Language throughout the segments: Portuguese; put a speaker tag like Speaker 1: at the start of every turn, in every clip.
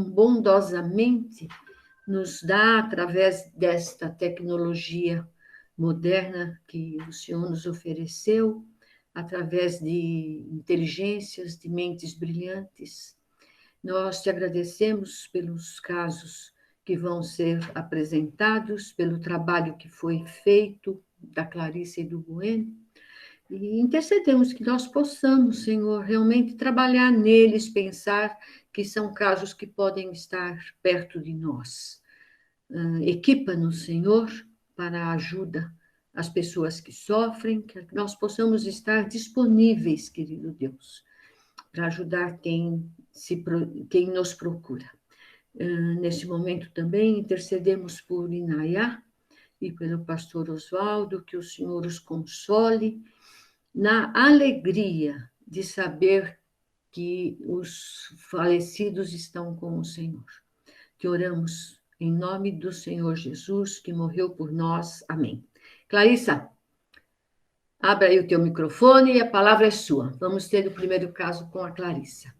Speaker 1: bondosamente nos dá, através desta tecnologia moderna que o Senhor nos ofereceu, através de inteligências, de mentes brilhantes. Nós te agradecemos pelos casos que vão ser apresentados, pelo trabalho que foi feito da Clarice e do Bueno, e intercedemos que nós possamos, Senhor, realmente trabalhar neles, pensar que são casos que podem estar perto de nós. Equipa-nos, Senhor, para a ajuda às pessoas que sofrem, que nós possamos estar disponíveis, querido Deus, para ajudar quem nos procura. Neste momento também intercedemos por Inayá e pelo pastor Oswaldo, que o Senhor os console na alegria de saber que os falecidos estão com o Senhor. Que oramos em nome do Senhor Jesus, que morreu por nós. Amém. Clarissa, abra aí o teu microfone e a palavra é sua. Vamos ter o primeiro caso com a Clarissa.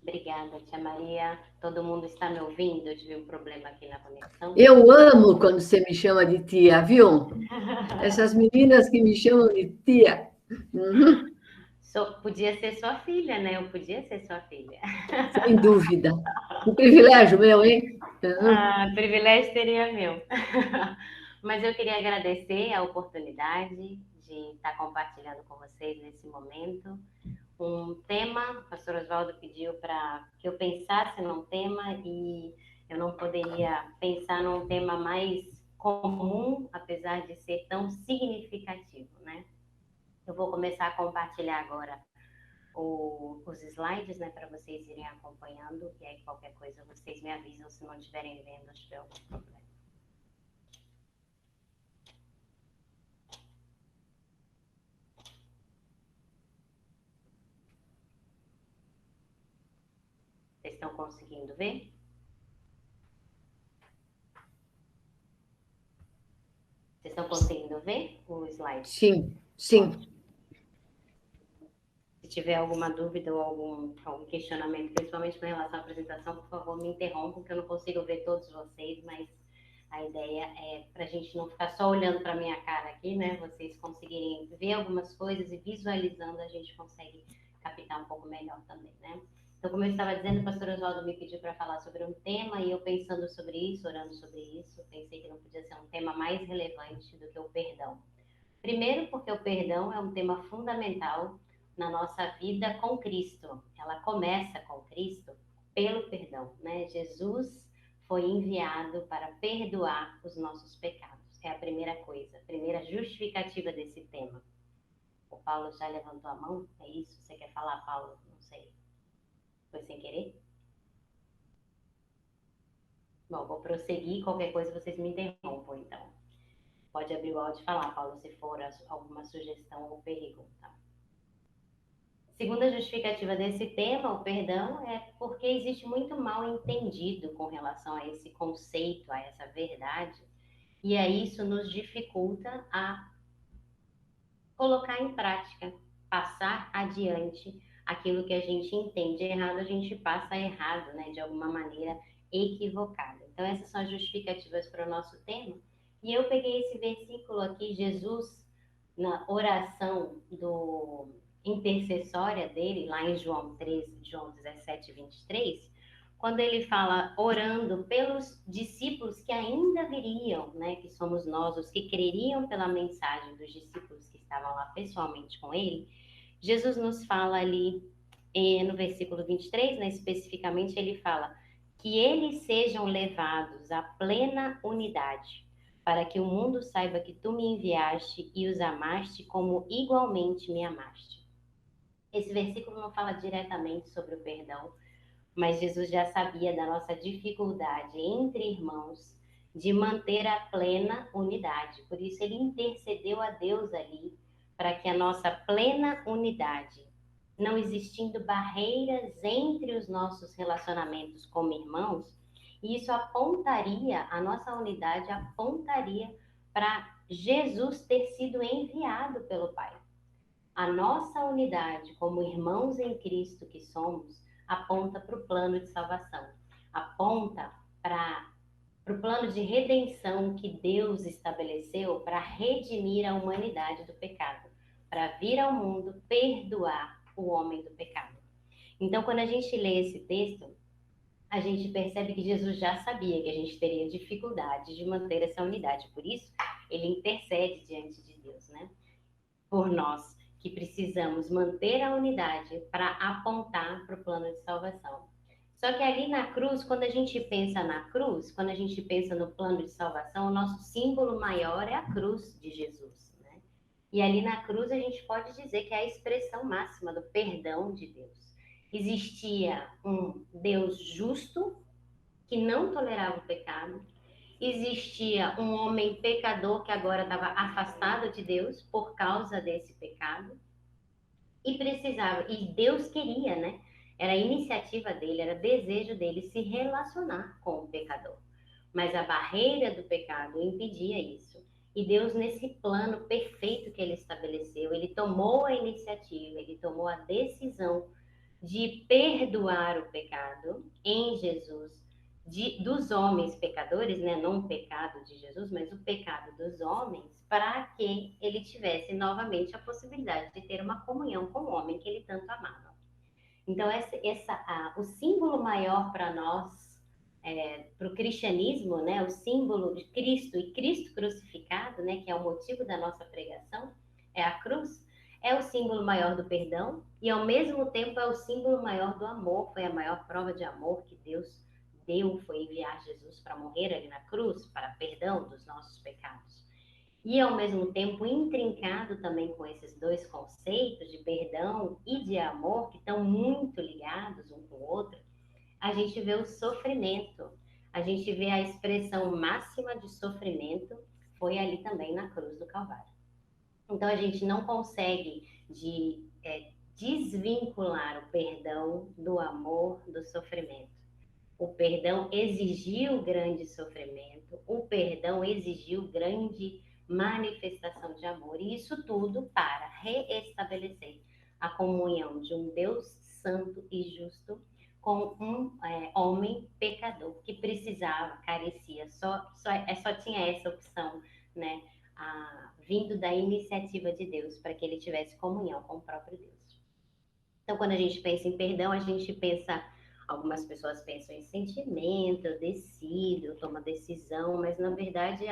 Speaker 2: Obrigada, tia Maria. Todo mundo está me ouvindo? Eu tive um problema aqui na conexão.
Speaker 1: Eu amo quando você me chama de tia, viu? Essas meninas que me chamam de tia. Uhum.
Speaker 2: Podia ser sua filha, né? Eu podia ser sua filha.
Speaker 1: Sem dúvida. Um privilégio meu, hein? Uhum.
Speaker 2: Privilégio seria meu. Mas eu queria agradecer a oportunidade de estar compartilhando com vocês nesse momento um tema. O pastor Oswaldo pediu para que eu pensasse num tema e eu não poderia pensar num tema mais comum, apesar de ser tão significativo, né? Eu vou começar a compartilhar agora os slides, né, para vocês irem acompanhando, e aí qualquer coisa vocês me avisam se não estiverem vendo, se tiver algum problema. Vocês estão conseguindo ver? Vocês estão conseguindo ver o slide?
Speaker 1: Sim, sim.
Speaker 2: Se tiver alguma dúvida ou algum questionamento, principalmente com relação à apresentação, por favor, me interrompam, porque eu não consigo ver todos vocês, mas a ideia é para a gente não ficar só olhando para a minha cara aqui, né? Vocês conseguirem ver algumas coisas e visualizando, a gente consegue captar um pouco melhor também, né? Então, como eu estava dizendo, o pastor Oswaldo me pediu para falar sobre um tema e eu pensando sobre isso, orando sobre isso, pensei que não podia ser um tema mais relevante do que o perdão. Primeiro, porque o perdão é um tema fundamental na nossa vida com Cristo. Ela começa com Cristo pelo perdão, né? Jesus foi enviado para perdoar os nossos pecados. É a primeira coisa, a primeira justificativa desse tema. O Paulo já levantou a mão? É isso? Você quer falar, Paulo? Não sei. Foi sem querer? Bom, vou prosseguir. Qualquer coisa vocês me interrompam, então. Pode abrir o áudio e falar, Paulo, se for alguma sugestão ou pergunta. Segunda justificativa desse tema, o perdão, é porque existe muito mal entendido com relação a esse conceito, a essa verdade, e aí isso nos dificulta a colocar em prática, passar adiante aquilo que a gente entende errado, a gente passa errado, né, de alguma maneira equivocada. Então essas são as justificativas para o nosso tema, e eu peguei esse versículo aqui, Jesus, na oração intercessória dele, lá em João 13, João 17, 23, quando ele fala orando pelos discípulos que ainda viriam, né, que somos nós, os que creriam pela mensagem dos discípulos que estavam lá pessoalmente com ele, Jesus nos fala ali, no versículo 23, né, especificamente, ele fala que eles sejam levados à plena unidade, para que o mundo saiba que tu me enviaste e os amaste como igualmente me amaste. Esse versículo não fala diretamente sobre o perdão, mas Jesus já sabia da nossa dificuldade entre irmãos de manter a plena unidade. Por isso ele intercedeu a Deus ali para que a nossa plena unidade, não existindo barreiras entre os nossos relacionamentos como irmãos, e isso apontaria, a nossa unidade apontaria para Jesus ter sido enviado pelo Pai. A nossa unidade como irmãos em Cristo que somos, aponta para o plano de salvação. aponta para o plano de redenção que Deus estabeleceu para redimir a humanidade do pecado, para vir ao mundo perdoar o homem do pecado. Então, quando a gente lê esse texto, a gente percebe que Jesus já sabia que a gente teria dificuldade de manter essa unidade. Por isso, ele intercede diante de Deus, né? Por nós, que precisamos manter a unidade para apontar para o plano de salvação. Só que ali na cruz, quando a gente pensa na cruz, quando a gente pensa no plano de salvação, o nosso símbolo maior é a cruz de Jesus, né? E ali na cruz a gente pode dizer que é a expressão máxima do perdão de Deus. Existia um Deus justo que não tolerava o pecado. Existia um homem pecador que agora estava afastado de Deus por causa desse pecado. E precisava, e Deus queria, né? Era iniciativa dele, era desejo dele se relacionar com o pecador. Mas a barreira do pecado impedia isso. E Deus, nesse plano perfeito que ele estabeleceu, ele tomou a iniciativa, ele tomou a decisão de perdoar o pecado em Jesus, dos homens pecadores, né? Não o pecado de Jesus, mas o pecado dos homens, para que ele tivesse novamente a possibilidade de ter uma comunhão com o homem que ele tanto amava. Então, o símbolo maior para nós, para o cristianismo, né? O símbolo de Cristo e Cristo crucificado, né? Que é o motivo da nossa pregação, é a cruz. É o símbolo maior do perdão e, ao mesmo tempo, é o símbolo maior do amor. Foi a maior prova de amor que Deus deu, foi enviar Jesus para morrer ali na cruz, para perdão dos nossos pecados. E, ao mesmo tempo, intrincado também com esses dois conceitos de perdão e de amor, que estão muito ligados um com o outro, a gente vê o sofrimento. A gente vê a expressão máxima de sofrimento foi ali também na cruz do Calvário. Então, a gente não consegue desvincular o perdão do amor, do sofrimento. O perdão exigiu grande sofrimento, o perdão exigiu grande manifestação de amor, e isso tudo para reestabelecer a comunhão de um Deus santo e justo com um homem pecador que precisava, carecia, só tinha essa opção, né? Vindo da iniciativa de Deus, para que ele tivesse comunhão com o próprio Deus. Então, quando a gente pensa em perdão, a gente pensa, algumas pessoas pensam em sentimento, eu decido, eu tomo decisão, mas na verdade,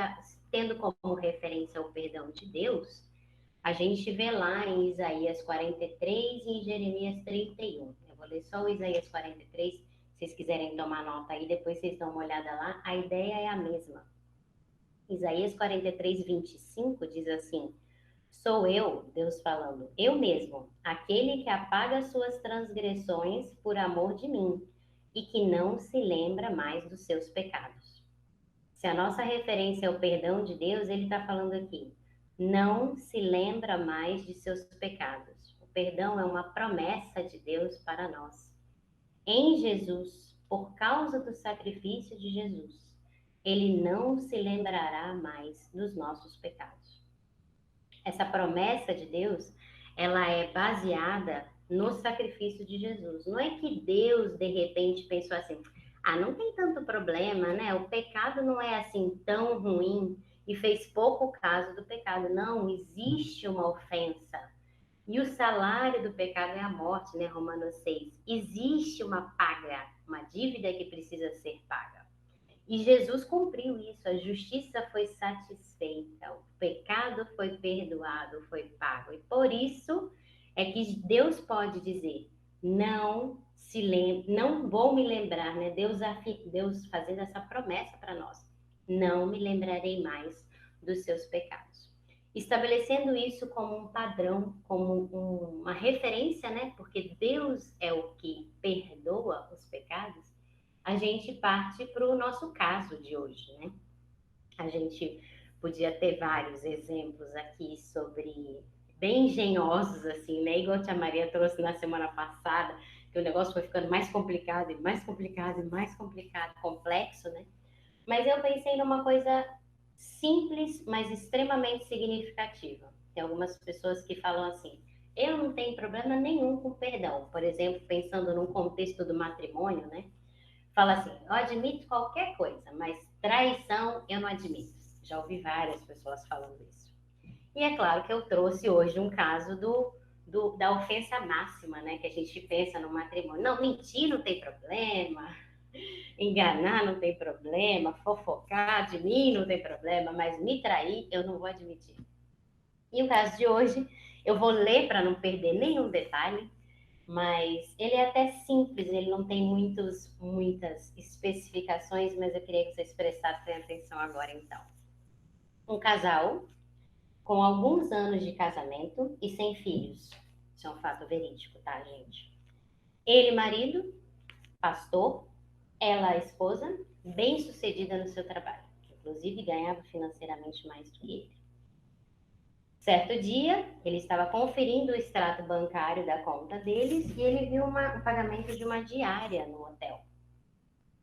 Speaker 2: tendo como referência o perdão de Deus, a gente vê lá em Isaías 43 e em Jeremias 31. Eu vou ler só o Isaías 43, se vocês quiserem tomar nota aí, depois vocês dão uma olhada lá, a ideia é a mesma. Isaías 43, 25 diz assim: sou eu, Deus falando, eu mesmo, aquele que apaga suas transgressões por amor de mim e que não se lembra mais dos seus pecados. Se a nossa referência é o perdão de Deus, ele está falando aqui, não se lembra mais de seus pecados. O perdão é uma promessa de Deus para nós. Em Jesus, por causa do sacrifício de Jesus, ele não se lembrará mais dos nossos pecados. Essa promessa de Deus, ela é baseada no sacrifício de Jesus. Não é que Deus, de repente, pensou assim, não tem tanto problema, né? O pecado não é assim tão ruim e fez pouco caso do pecado. Não, existe uma ofensa. E o salário do pecado é a morte, né? Romanos 6. Existe uma paga, uma dívida que precisa ser paga. E Jesus cumpriu isso, a justiça foi satisfeita, o pecado foi perdoado, foi pago. E por isso é que Deus pode dizer, não vou me lembrar, né? Deus fazendo essa promessa para nós, não me lembrarei mais dos seus pecados. Estabelecendo isso como um padrão, como uma referência, né? Porque Deus é o que perdoa os pecados, a gente parte para o nosso caso de hoje, né? A gente podia ter vários exemplos aqui sobre bem engenhosos, assim, né? Igual a tia Maria trouxe na semana passada, que o negócio foi ficando mais complicado e mais complicado e mais complicado, complexo, né? Mas eu pensei numa coisa simples, mas extremamente significativa. Tem algumas pessoas que falam assim, eu não tenho problema nenhum com perdão. Por exemplo, pensando num contexto do matrimônio, né? fala assim, eu admito qualquer coisa, mas traição eu não admito. Já ouvi várias pessoas falando isso. E é claro que eu trouxe hoje um caso da ofensa máxima, né? Que a gente pensa no matrimônio. Não, mentir não tem problema, enganar não tem problema, fofocar de mim não tem problema, mas me trair eu não vou admitir. E o caso de hoje, eu vou ler para não perder nenhum detalhe, mas ele é até simples, ele não tem muitas especificações, mas eu queria que vocês prestassem atenção agora então. Um casal com alguns anos de casamento e sem filhos. Isso é um fato verídico, tá, gente? Ele, marido, pastor, ela, a esposa, bem-sucedida no seu trabalho. Inclusive, ganhava financeiramente mais do que ele. Certo dia, ele estava conferindo o extrato bancário da conta deles e ele viu um pagamento de uma diária no hotel.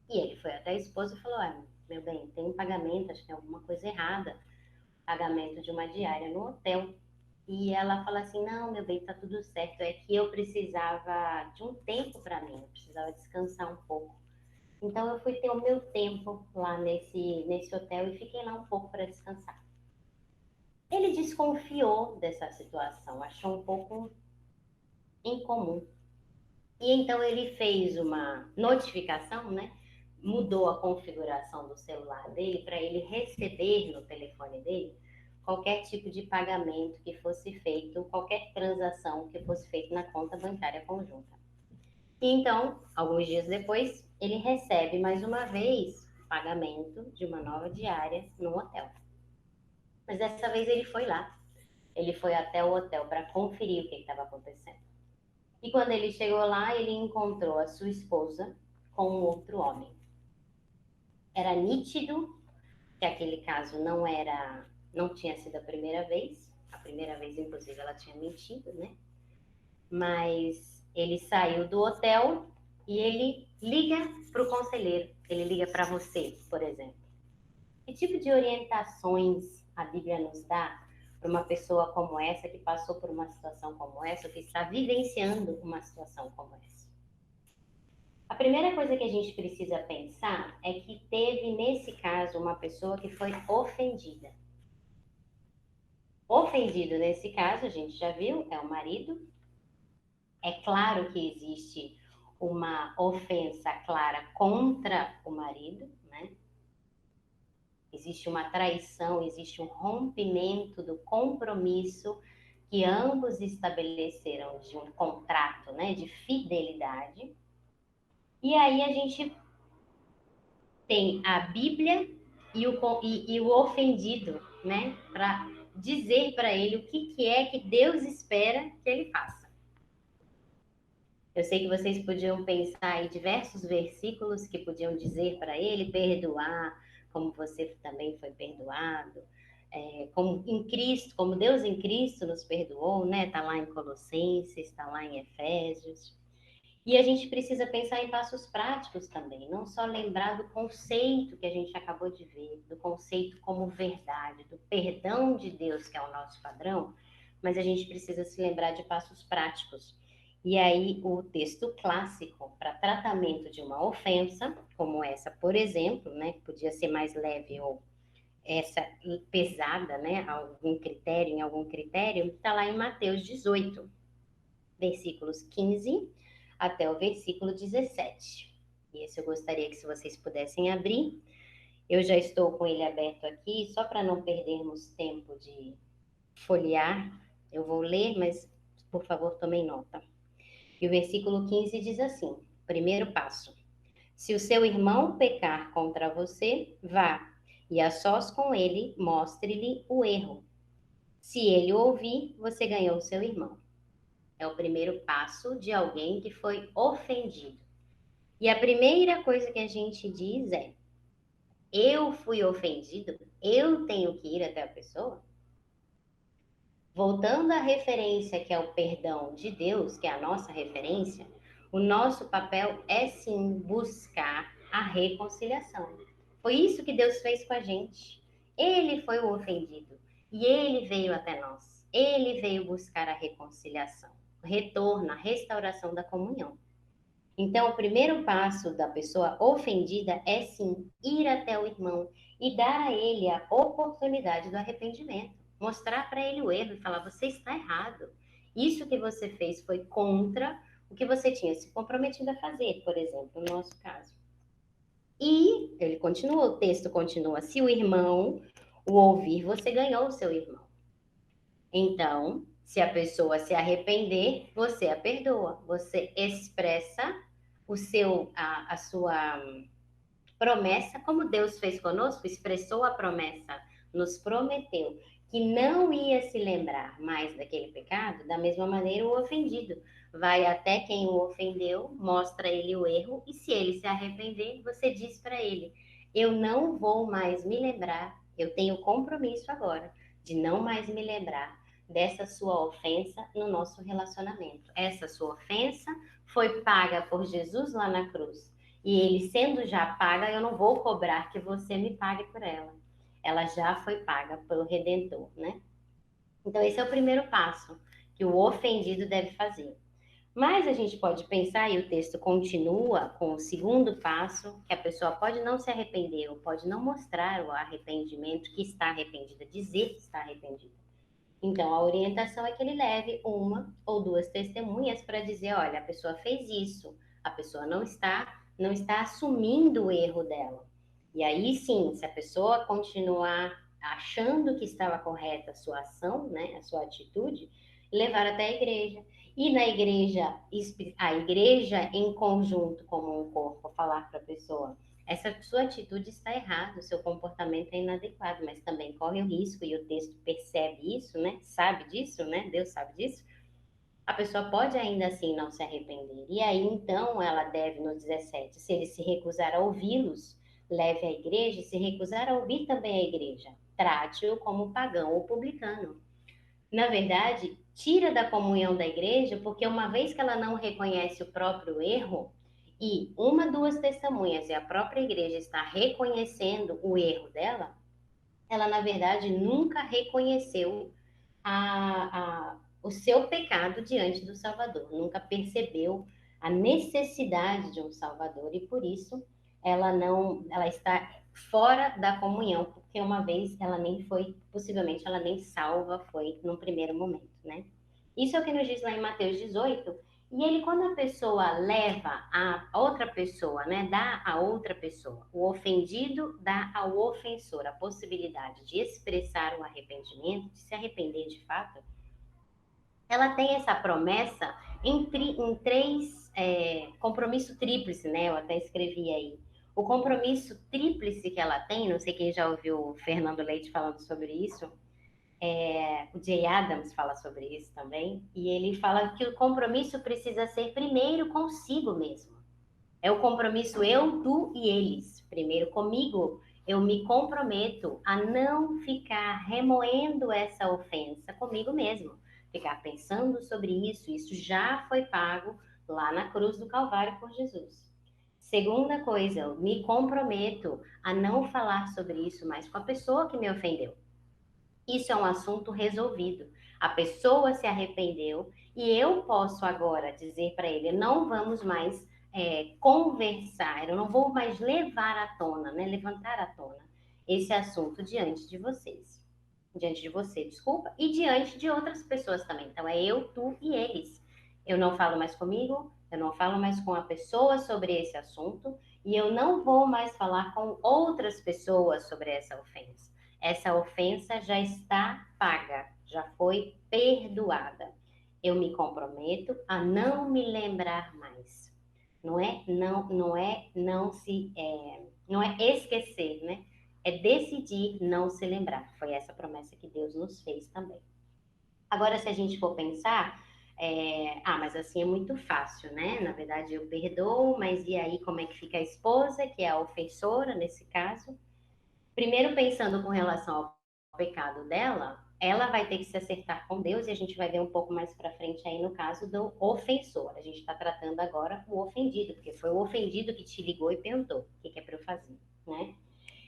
Speaker 2: E ele foi até a esposa e falou, meu bem, tem um pagamento, acho que tem alguma coisa errada. Pagamento de uma diária no hotel. E ela fala assim, não, meu bem, tá tudo certo. É que eu precisava de um tempo para mim, eu precisava descansar um pouco. Então eu fui ter o meu tempo lá nesse hotel e fiquei lá um pouco para descansar. Ele desconfiou dessa situação, achou um pouco incomum. E então ele fez uma notificação, né? Mudou a configuração do celular dele para ele receber no telefone dele qualquer tipo de pagamento que fosse feito, qualquer transação que fosse feita na conta bancária conjunta. E então, alguns dias depois, ele recebe mais uma vez pagamento de uma nova diária no hotel. Mas dessa vez ele foi lá. Ele foi até o hotel para conferir o que estava acontecendo. E quando ele chegou lá, ele encontrou a sua esposa com um outro homem. Era nítido que aquele caso não tinha sido a primeira vez. A primeira vez, inclusive, ela tinha mentido, né? Mas ele saiu do hotel e ele liga para o conselheiro. Ele liga para você, por exemplo. Que tipo de orientações a Bíblia nos dá para uma pessoa como essa, que passou por uma situação como essa, ou que está vivenciando uma situação como essa? A primeira coisa que a gente precisa pensar é que teve, nesse caso, uma pessoa que foi ofendida. Ofendido, nesse caso, a gente já viu, é o marido. É claro que existe uma ofensa clara contra o marido, né? Existe uma traição, existe um rompimento do compromisso que ambos estabeleceram de um contrato, né, de fidelidade. E aí a gente tem a Bíblia e o ofendido, né, para dizer para ele o que é que Deus espera que ele faça. Eu sei que vocês podiam pensar em diversos versículos que podiam dizer para ele perdoar, como você também foi perdoado, como em Cristo, como Deus em Cristo nos perdoou, né? Está lá em Colossenses, está lá em Efésios. E a gente precisa pensar em passos práticos também, não só lembrar do conceito que a gente acabou de ver, do conceito como verdade, do perdão de Deus, que é o nosso padrão, mas a gente precisa se lembrar de passos práticos. E aí, o texto clássico para tratamento de uma ofensa, como essa, por exemplo, né, que podia ser mais leve ou essa pesada, né, em algum critério, está lá em Mateus 18, versículos 15 até o versículo 17. E esse eu gostaria que se vocês pudessem abrir. Eu já estou com ele aberto aqui, só para não perdermos tempo de folhear, eu vou ler, mas por favor tomem nota. E o versículo 15 diz assim: primeiro passo. Se o seu irmão pecar contra você, vá e a sós com ele, mostre-lhe o erro. Se ele o ouvir, você ganhou o seu irmão. É o primeiro passo de alguém que foi ofendido. E a primeira coisa que a gente diz é: eu fui ofendido, eu tenho que ir até a pessoa? Voltando à referência que é o perdão de Deus, que é a nossa referência, o nosso papel é sim buscar a reconciliação. Foi isso que Deus fez com a gente. Ele foi o ofendido e ele veio até nós. Ele veio buscar a reconciliação, o retorno, a restauração da comunhão. Então, o primeiro passo da pessoa ofendida é sim ir até o irmão e dar a ele a oportunidade do arrependimento. Mostrar para ele o erro e falar: você está errado. Isso que você fez foi contra o que você tinha se comprometido a fazer, por exemplo, no nosso caso. E ele continua, o texto continua: se o irmão o ouvir, você ganhou o seu irmão. Então, se a pessoa se arrepender, você a perdoa. Você expressa a sua promessa, como Deus fez conosco, expressou a promessa, nos prometeu que não ia se lembrar mais daquele pecado, da mesma maneira o ofendido vai até quem o ofendeu, mostra ele o erro, e se ele se arrepender, você diz para ele: eu não vou mais me lembrar, eu tenho compromisso agora de não mais me lembrar dessa sua ofensa no nosso relacionamento. Essa sua ofensa foi paga por Jesus lá na cruz. E ele sendo já paga, eu não vou cobrar que você me pague por ela. Ela já foi paga pelo Redentor, né? Então, esse é o primeiro passo que o ofendido deve fazer. Mas a gente pode pensar, e o texto continua com o segundo passo, que a pessoa pode não se arrepender, ou pode não mostrar o arrependimento, que está arrependida, dizer que está arrependida. Então, a orientação é que ele leve uma ou duas testemunhas para dizer: olha, a pessoa fez isso, a pessoa não está assumindo o erro dela. E aí sim, se a pessoa continuar achando que estava correta a sua ação, né, a sua atitude, levar até a igreja. E na igreja, a igreja em conjunto, como um corpo, falar para a pessoa: essa sua atitude está errada, o seu comportamento é inadequado, mas também corre o risco, e o texto percebe isso, né? Sabe disso, né? Deus sabe disso. A pessoa pode ainda assim não se arrepender. E aí, então, ela deve, no 17, se ele se recusar a ouvi-los, leve à igreja, e se recusar a ouvir também a igreja, trate-o como pagão ou publicano. Na verdade, tira da comunhão da igreja, porque uma vez que ela não reconhece o próprio erro, e uma, duas testemunhas e a própria igreja está reconhecendo o erro dela, ela, na verdade, nunca reconheceu o seu pecado diante do Salvador, nunca percebeu a necessidade de um Salvador, e por isso ela está fora da comunhão, porque uma vez ela nem foi, possivelmente ela nem salva foi num primeiro momento, né? Isso é o que nos diz lá em Mateus 18. E ele, quando a pessoa leva a outra pessoa, né, dá a outra pessoa, o ofendido dá ao ofensor a possibilidade de expressar o arrependimento, de se arrepender de fato, ela tem essa promessa em três compromisso tríplice, né? Eu até escrevi aí. O compromisso tríplice que ela tem, não sei quem já ouviu o Fernando Leite falando sobre isso, o Jay Adams fala sobre isso também, e ele fala que o compromisso precisa ser primeiro consigo mesmo. É o compromisso eu, tu e eles. Primeiro comigo, eu me comprometo a não ficar remoendo essa ofensa comigo mesmo. Ficar pensando sobre isso, isso já foi pago lá na cruz do Calvário por Jesus. Segunda coisa, eu me comprometo a não falar sobre isso mais com a pessoa que me ofendeu. Isso é um assunto resolvido. A pessoa se arrependeu e eu posso agora dizer para ele: não vamos mais conversar, eu não vou mais levar à tona, né, levantar à tona esse assunto diante de vocês. Diante de você, desculpa, e diante de outras pessoas também. Então é eu, tu e eles. Eu não falo mais comigo, eu não falo mais com a pessoa sobre esse assunto, e eu não vou mais falar com outras pessoas sobre essa ofensa. Essa ofensa já está paga, já foi perdoada. Eu me comprometo a não me lembrar mais. Não é esquecer, né? É decidir não se lembrar. Foi essa promessa que Deus nos fez também. Agora, se a gente for pensar, mas assim é muito fácil, né? Na verdade, eu perdoo, mas e aí como é que fica a esposa, que é a ofensora nesse caso? Primeiro, pensando com relação ao pecado dela, ela vai ter que se acertar com Deus, e a gente vai ver um pouco mais para frente aí no caso do ofensor. A gente está tratando agora o ofendido, porque foi o ofendido que te ligou e perguntou: o que é para eu fazer, né?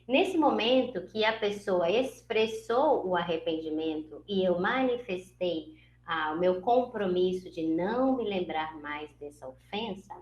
Speaker 2: Nesse momento que a pessoa expressou o arrependimento e eu manifestei o meu compromisso de não me lembrar mais dessa ofensa,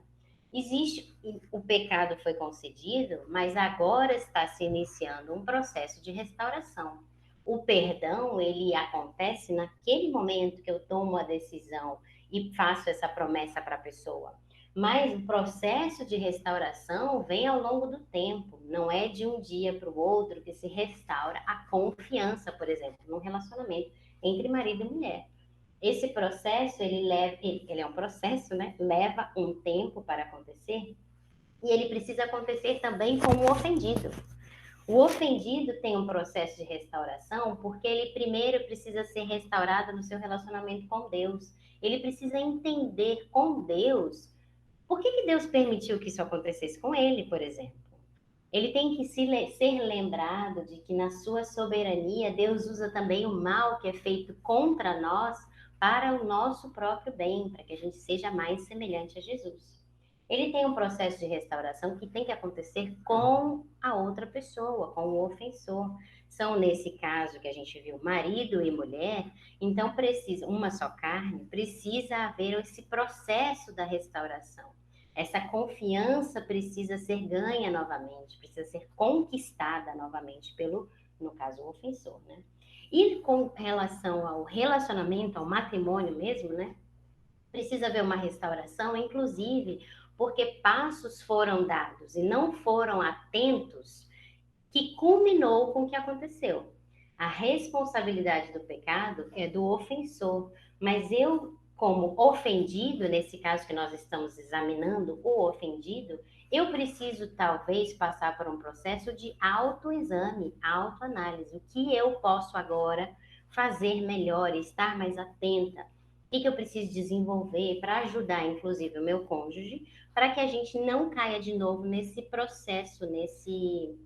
Speaker 2: Existe, o pecado foi concedido, mas agora está se iniciando um processo de restauração. O perdão, ele acontece naquele momento que eu tomo a decisão e faço essa promessa para a pessoa. Mas o processo de restauração vem ao longo do tempo, não é de um dia para o outro que se restaura a confiança, por exemplo, num relacionamento entre marido e mulher. Esse processo, ele é um processo, né? Leva um tempo para acontecer e ele precisa acontecer também com o ofendido. O ofendido tem um processo de restauração porque ele primeiro precisa ser restaurado no seu relacionamento com Deus. Ele precisa entender com Deus por que Deus permitiu que isso acontecesse com ele, por exemplo. Ele tem que ser lembrado de que na sua soberania Deus usa também o mal que é feito contra nós para o nosso próprio bem, para que a gente seja mais semelhante a Jesus. Ele tem um processo de restauração que tem que acontecer com a outra pessoa, com o ofensor. São, nesse caso que a gente viu, marido e mulher, então precisa, uma só carne, precisa haver esse processo da restauração. Essa confiança precisa ser ganha novamente, precisa ser conquistada novamente pelo, no caso, o ofensor, né? E com relação ao relacionamento, ao matrimônio mesmo, né? Precisa haver uma restauração, inclusive porque passos foram dados e não foram atentos, que culminou com o que aconteceu. A responsabilidade do pecado é do ofensor, mas eu, como ofendido, nesse caso que nós estamos examinando, o ofendido, eu preciso talvez passar por um processo de autoexame, autoanálise. O que eu posso agora fazer melhor, estar mais atenta? O que eu preciso desenvolver para ajudar, inclusive, o meu cônjuge, para que a gente não caia de novo nesse processo,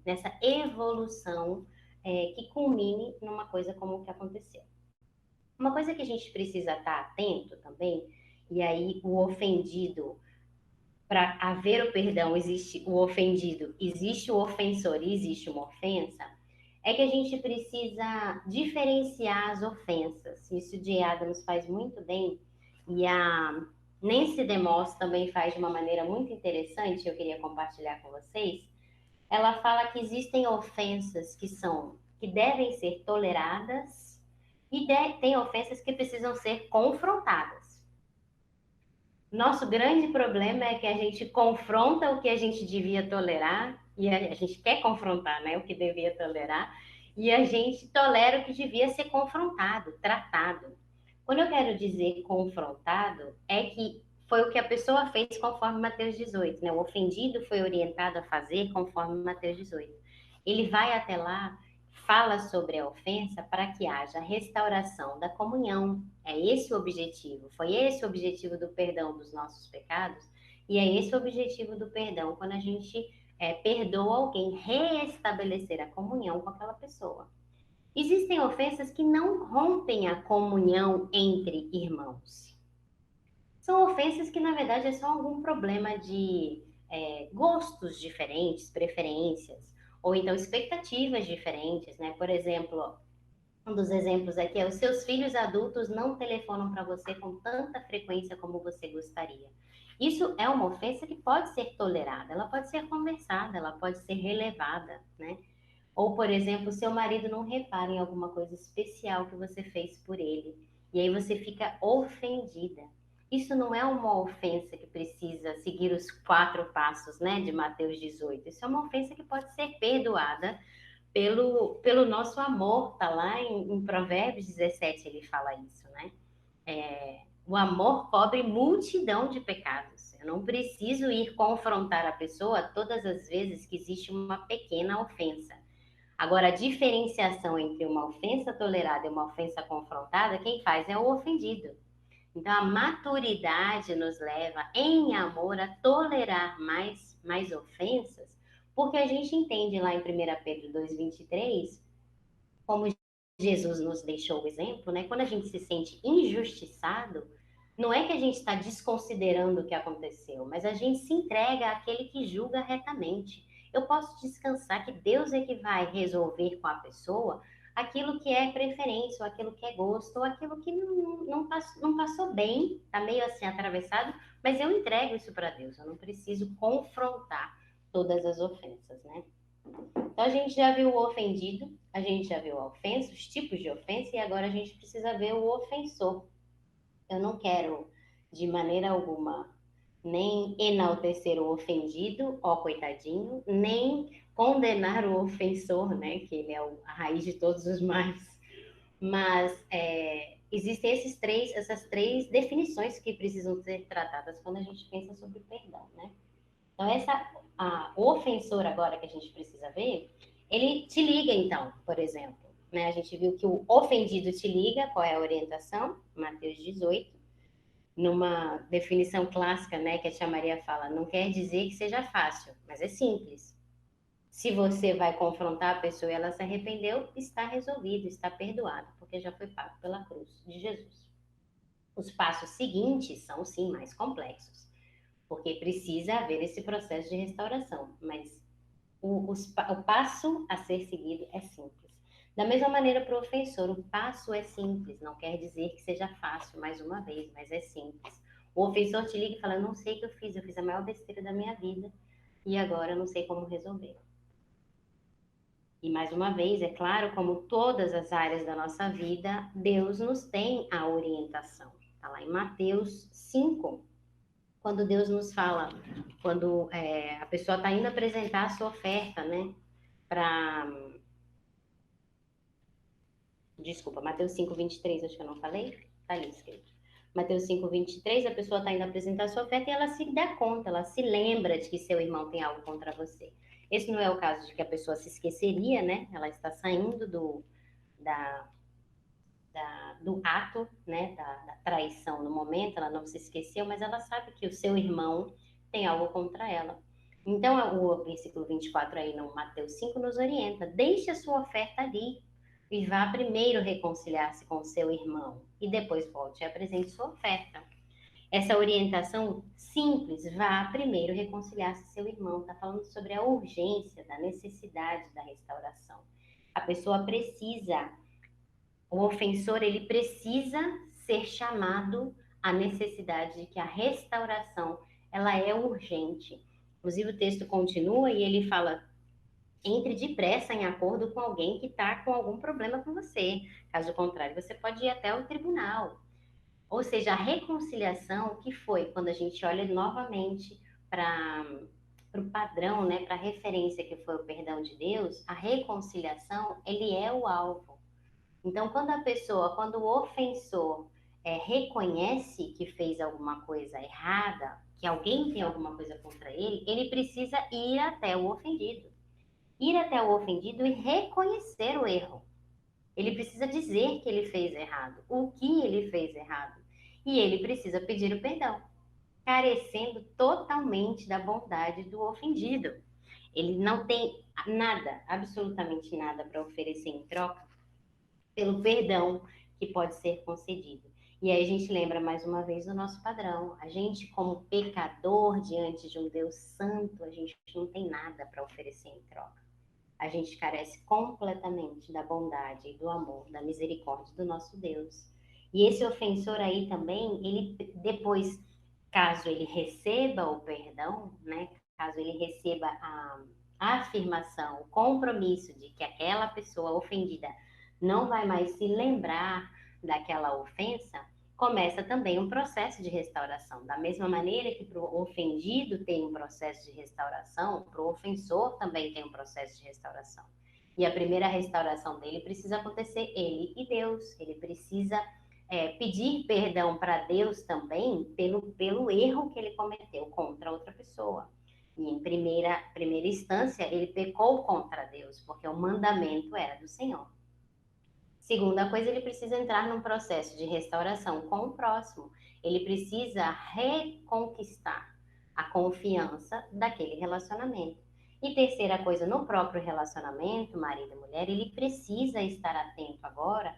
Speaker 2: nessa evolução que culmine numa coisa como o que aconteceu. Uma coisa que a gente precisa estar atento também, e aí o ofendido, para haver o perdão, existe o ofendido, existe o ofensor e existe uma ofensa, é que a gente precisa diferenciar as ofensas. Isso de Adams faz muito bem, e a Nancy DeMoss também faz de uma maneira muito interessante, eu queria compartilhar com vocês. Ela fala que existem ofensas que devem ser toleradas e tem ofensas que precisam ser confrontadas. Nosso grande problema é que a gente confronta o que a gente devia tolerar, e a gente quer confrontar, né, o que devia tolerar, e a gente tolera o que devia ser confrontado, tratado. Quando eu quero dizer confrontado, é que foi o que a pessoa fez conforme Mateus 18, né? O ofendido foi orientado a fazer conforme Mateus 18. Ele vai até lá, fala sobre a ofensa para que haja restauração da comunhão. É esse o objetivo. Foi esse o objetivo do perdão dos nossos pecados e é esse o objetivo do perdão quando a gente perdoa alguém, reestabelecer a comunhão com aquela pessoa. Existem ofensas que não rompem a comunhão entre irmãos. São ofensas que, na verdade, é só algum problema de gostos diferentes, preferências, ou então expectativas diferentes, né? Por exemplo, um dos exemplos aqui é os seus filhos adultos não telefonam para você com tanta frequência como você gostaria. Isso é uma ofensa que pode ser tolerada, ela pode ser conversada, ela pode ser relevada, né? Ou, por exemplo, seu marido não repara em alguma coisa especial que você fez por ele, e aí você fica ofendida. Isso não é uma ofensa que precisa seguir os 4 passos, né, de Mateus 18. Isso é uma ofensa que pode ser perdoada pelo nosso amor. Tá lá em Provérbios 17, ele fala isso, né? O amor cobre multidão de pecados. Eu não preciso ir confrontar a pessoa todas as vezes que existe uma pequena ofensa. Agora, a diferenciação entre uma ofensa tolerada e uma ofensa confrontada, quem faz é o ofendido. Então, a maturidade nos leva, em amor, a tolerar mais ofensas, porque a gente entende lá em 1 Pedro 2,23, como Jesus nos deixou o exemplo, né? Quando a gente se sente injustiçado, não é que a gente está desconsiderando o que aconteceu, mas a gente se entrega àquele que julga retamente. Eu posso descansar que Deus é que vai resolver com a pessoa aquilo que é preferência, ou aquilo que é gosto, ou aquilo que não passou bem, tá meio assim atravessado, mas eu entrego isso para Deus, eu não preciso confrontar todas as ofensas, né? Então a gente já viu o ofendido, a gente já viu a ofensa, os tipos de ofensa, e agora a gente precisa ver o ofensor. Eu não quero, de maneira alguma, nem enaltecer o ofendido, ó coitadinho, nem condenar o ofensor, né, que ele é a raiz de todos os males. Mas existem essas três definições que precisam ser tratadas quando a gente pensa sobre perdão, né? Então, o ofensor agora que a gente precisa ver, ele te liga então, por exemplo, né? A gente viu que o ofendido te liga, qual é a orientação? Mateus 18, numa definição clássica, né, que a tia Maria fala, não quer dizer que seja fácil, mas é simples. Se você vai confrontar a pessoa e ela se arrependeu, está resolvido, está perdoado, porque já foi pago pela cruz de Jesus. Os passos seguintes são, sim, mais complexos, porque precisa haver esse processo de restauração, mas o passo a ser seguido é simples. Da mesma maneira para o ofensor, o passo é simples, não quer dizer que seja fácil, mais uma vez, mas é simples. O ofensor te liga e fala, não sei o que eu fiz a maior besteira da minha vida e agora eu não sei como resolver. E mais uma vez, é claro, como todas as áreas da nossa vida, Deus nos tem a orientação. Está lá em Mateus 5, quando Deus nos fala, quando a pessoa está indo apresentar a sua oferta, né? Desculpa, Mateus 5, 23, acho que eu não falei? Está ali escrito. Mateus 5, 23, a pessoa está indo apresentar a sua oferta e ela se dá conta, ela se lembra de que seu irmão tem algo contra você. Esse não é o caso de que a pessoa se esqueceria, né? Ela está saindo da, do ato, né? Da traição no momento, ela não se esqueceu, mas ela sabe que o seu irmão tem algo contra ela. Então, o versículo 24 aí no Mateus 5 nos orienta, deixe a sua oferta ali e vá primeiro reconciliar-se com o seu irmão e depois volte e apresente sua oferta. Essa orientação simples, vá primeiro reconciliar-se com seu irmão, está falando sobre a urgência, da necessidade da restauração. A pessoa precisa, o ofensor, ele precisa ser chamado à necessidade de que a restauração, ela é urgente. Inclusive o texto continua e ele fala, entre depressa em acordo com alguém que está com algum problema com você. Caso contrário, você pode ir até o tribunal. Ou seja, a reconciliação, que foi quando a gente olha novamente para o padrão, né, para a referência que foi o perdão de Deus, a reconciliação, ele é o alvo. Então, quando o ofensor reconhece que fez alguma coisa errada, que alguém tem alguma coisa contra ele, ele precisa ir até o ofendido. Ir até o ofendido e reconhecer o erro. Ele precisa dizer que ele fez errado, o que ele fez errado. E ele precisa pedir o perdão, carecendo totalmente da bondade do ofendido. Ele não tem nada, absolutamente nada para oferecer em troca pelo perdão que pode ser concedido. E aí a gente lembra mais uma vez do nosso padrão. A gente, como pecador diante de um Deus santo, a gente não tem nada para oferecer em troca. A gente carece completamente da bondade e do amor, da misericórdia do nosso Deus. E esse ofensor aí também, ele depois, caso ele receba o perdão, né? Caso ele receba a afirmação, o compromisso de que aquela pessoa ofendida não vai mais se lembrar daquela ofensa, começa também um processo de restauração. Da mesma maneira que para o ofendido tem um processo de restauração, para o ofensor também tem um processo de restauração. E a primeira restauração dele precisa acontecer ele e Deus. Ele precisa pedir perdão para Deus também pelo erro que ele cometeu contra outra pessoa. E em primeira instância, ele pecou contra Deus, porque o mandamento era do Senhor. Segunda coisa, ele precisa entrar num processo de restauração com o próximo. Ele precisa reconquistar a confiança daquele relacionamento. E terceira coisa, no próprio relacionamento, marido e mulher, ele precisa estar atento agora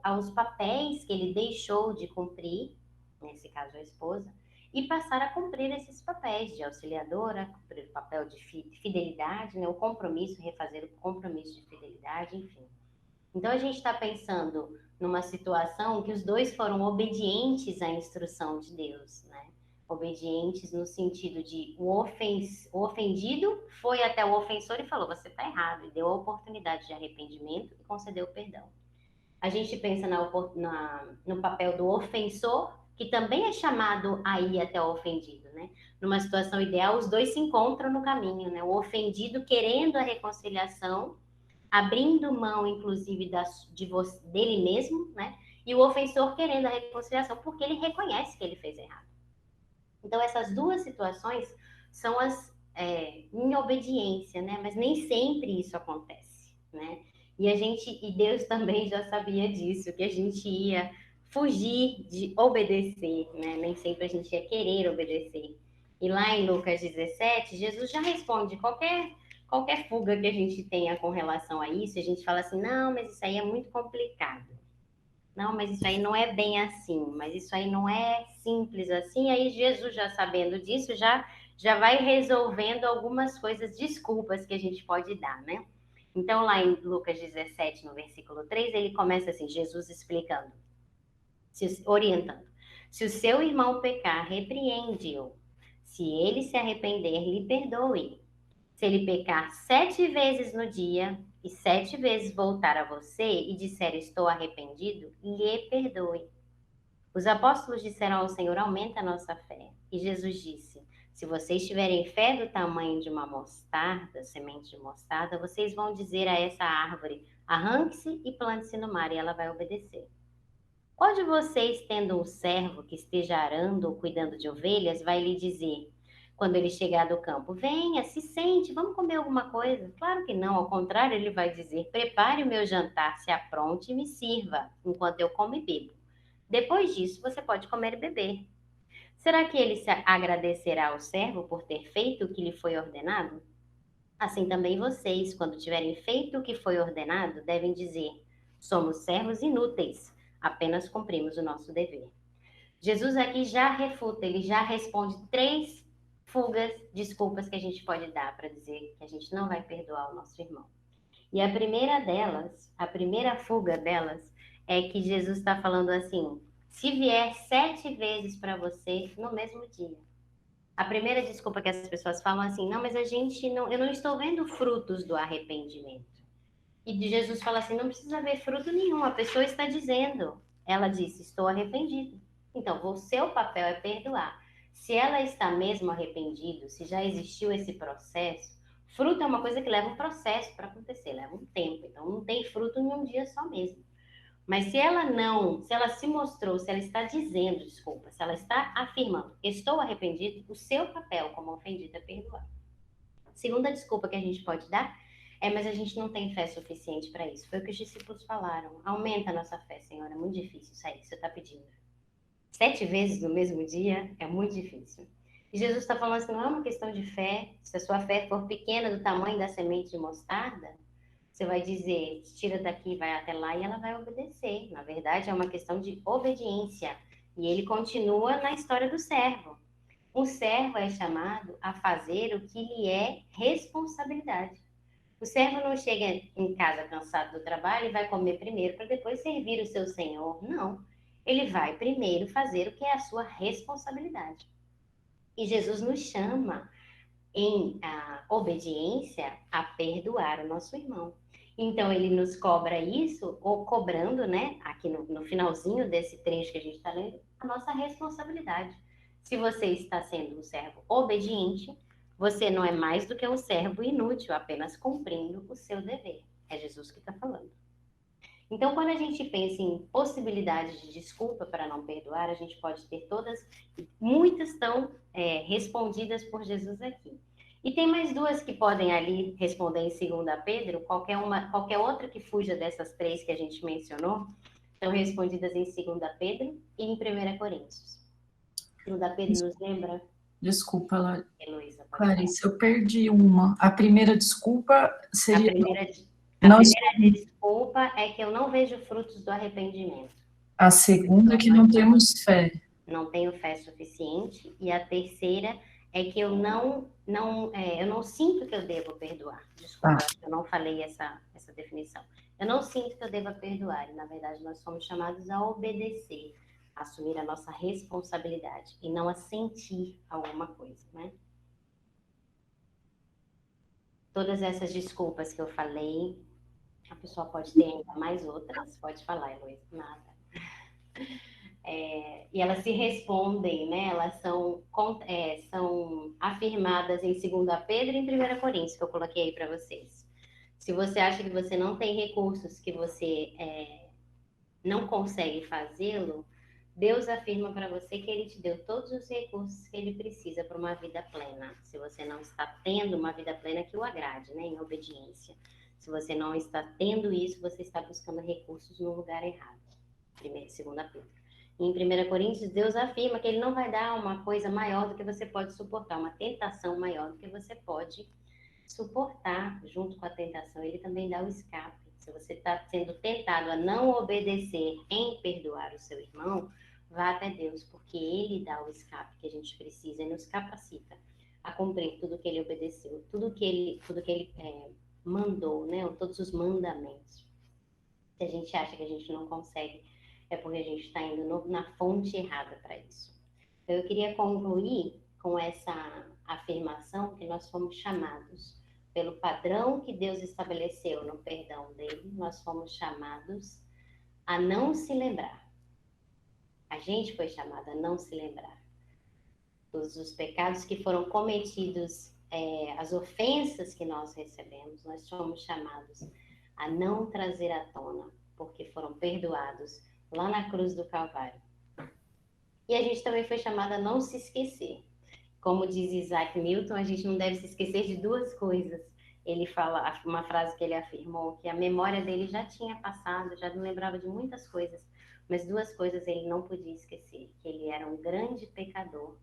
Speaker 2: aos papéis que ele deixou de cumprir, nesse caso a esposa, e passar a cumprir esses papéis de auxiliadora, cumprir o papel de fidelidade, né, o compromisso, refazer o compromisso de fidelidade, enfim. Então, a gente está pensando numa situação que os dois foram obedientes à instrução de Deus, né? Obedientes no sentido de o ofendido foi até o ofensor e falou, você está errado, e deu a oportunidade de arrependimento e concedeu perdão. A gente pensa no papel do ofensor, que também é chamado a ir até o ofendido, né? Numa situação ideal, os dois se encontram no caminho, né? O ofendido querendo a reconciliação, abrindo mão, inclusive, dele mesmo, né? E o ofensor querendo a reconciliação, porque ele reconhece que ele fez errado. Então, essas duas situações são as em obediência, né? Mas nem sempre isso acontece, né? E Deus também já sabia disso, que a gente ia fugir de obedecer, né? Nem sempre a gente ia querer obedecer. E lá em Lucas 17, Jesus já responde qualquer fuga que a gente tenha com relação a isso, a gente fala assim, não, mas isso aí é muito complicado. Não, mas isso aí não é bem assim, mas isso aí não é simples assim. Aí Jesus, já sabendo disso, já vai resolvendo algumas coisas, desculpas que a gente pode dar, né? Então, lá em Lucas 17, no versículo 3, ele começa assim, Jesus explicando, orientando. Se o seu irmão pecar, repreende-o. Se ele se arrepender, lhe perdoe. Se ele pecar 7 vezes no dia e 7 vezes voltar a você e disser estou arrependido, lhe perdoe. Os apóstolos disseram ao Senhor, aumenta a nossa fé. E Jesus disse, se vocês tiverem fé do tamanho de uma mostarda, semente de mostarda, vocês vão dizer a essa árvore, arranque-se e plante-se no mar, e ela vai obedecer. Qual de vocês, tendo um servo que esteja arando ou cuidando de ovelhas, vai lhe dizer, quando ele chegar do campo, venha, se sente, vamos comer alguma coisa? Claro que não, ao contrário, ele vai dizer, prepare o meu jantar, se apronte e me sirva, enquanto eu como e bebo. Depois disso, você pode comer e beber. Será que ele se agradecerá ao servo por ter feito o que lhe foi ordenado? Assim também vocês, quando tiverem feito o que foi ordenado, devem dizer, somos servos inúteis, apenas cumprimos o nosso dever. Jesus aqui já refuta, ele já responde 3 fugas, desculpas que a gente pode dar para dizer que a gente não vai perdoar o nosso irmão. E a primeira delas, a primeira fuga delas, é que Jesus está falando assim: se vier 7 vezes para você no mesmo dia. A primeira desculpa que as pessoas falam assim, não, mas eu não estou vendo frutos do arrependimento. E Jesus fala assim, não precisa ver fruto nenhum, a pessoa está dizendo. Ela disse, estou arrependido. Então, o seu papel é perdoar. Se ela está mesmo arrependida, se já existiu esse processo, fruto é uma coisa que leva um processo para acontecer, leva um tempo. Então, não tem fruto em um dia só mesmo. Mas se ela se mostrou, se ela está dizendo, desculpa, se ela está afirmando, estou arrependido, o seu papel como ofendido é perdoar. Segunda desculpa que a gente pode dar mas a gente não tem fé suficiente para isso. Foi o que os discípulos falaram. Aumenta a nossa fé, Senhor. É muito difícil isso aí que você está pedindo. 7 vezes no mesmo dia é muito difícil. E Jesus está falando assim, não é uma questão de fé. Se a sua fé for pequena do tamanho da semente de mostarda, você vai dizer, tira daqui, vai até lá e ela vai obedecer. Na verdade, é uma questão de obediência. E ele continua na história do servo. O servo é chamado a fazer o que lhe é responsabilidade. O servo não chega em casa cansado do trabalho e vai comer primeiro para depois servir o seu senhor. Não. Ele vai primeiro fazer o que é a sua responsabilidade. E Jesus nos chama em obediência a perdoar o nosso irmão. Então, ele nos cobra isso, ou cobrando, né, aqui no finalzinho desse trecho que a gente está lendo, a nossa responsabilidade. Se você está sendo um servo obediente, você não é mais do que um servo inútil, apenas cumprindo o seu dever. É Jesus que está falando. Então, quando a gente pensa em possibilidades de desculpa para não perdoar, a gente pode ter todas, muitas estão respondidas por Jesus aqui. E tem mais 2 que podem ali responder em 2 Pedro, qualquer outra que fuja dessas 3 que a gente mencionou, estão respondidas em 2 Pedro e em 1 Coríntios. 2 Pedro nos lembra?
Speaker 3: Desculpa,
Speaker 2: Heloísa,
Speaker 3: Clarice, eu perdi uma. A primeira desculpa seria...
Speaker 2: A primeira desculpa é que eu não vejo frutos do arrependimento.
Speaker 3: A segunda é que não temos fé.
Speaker 2: Não tenho fé suficiente. E a terceira é que eu não sinto que eu devo perdoar. Desculpa, eu não falei essa definição. Eu não sinto que eu deva perdoar. E, na verdade, nós somos chamados a obedecer, a assumir a nossa responsabilidade e não a sentir alguma coisa, né? Todas essas desculpas que eu falei, a pessoa pode ter ainda mais outras. Pode falar, Heloísa. Nada. E elas se respondem, né? Elas são afirmadas em 2 Pedro e em 1 Coríntios, que eu coloquei aí para vocês. Se você acha que você não tem recursos, que você não consegue fazê-lo, Deus afirma para você que Ele te deu todos os recursos que Ele precisa para uma vida plena. Se você não está tendo uma vida plena que o agrade, né? Em obediência. Se você não está tendo isso, você está buscando recursos no lugar errado. 2 Pedro. Em 1 Coríntios, Deus afirma que Ele não vai dar uma coisa maior do que você pode suportar, uma tentação maior do que você pode suportar. Junto com a tentação, Ele também dá o escape. Se você está sendo tentado a não obedecer em perdoar o seu irmão, vá até Deus, porque Ele dá o escape que a gente precisa e nos capacita a cumprir tudo que Ele obedeceu, tudo que Ele mandou, né? Todos os mandamentos. Se a gente acha que a gente não consegue, é porque a gente está indo na fonte errada para isso. Então, eu queria concluir com essa afirmação que nós fomos chamados, pelo padrão que Deus estabeleceu no perdão dele, nós fomos chamados a não se lembrar. A gente foi chamado a não se lembrar. Todos os pecados que foram cometidos, as ofensas que nós recebemos, nós somos chamados a não trazer à tona, porque foram perdoados lá na cruz do Calvário. E a gente também foi chamado a não se esquecer. Como diz Isaac Newton, a gente não deve se esquecer de 2 coisas. Ele fala, uma frase que ele afirmou, que a memória dele já tinha passado, já não lembrava de muitas coisas, mas 2 coisas ele não podia esquecer, que ele era um grande pecador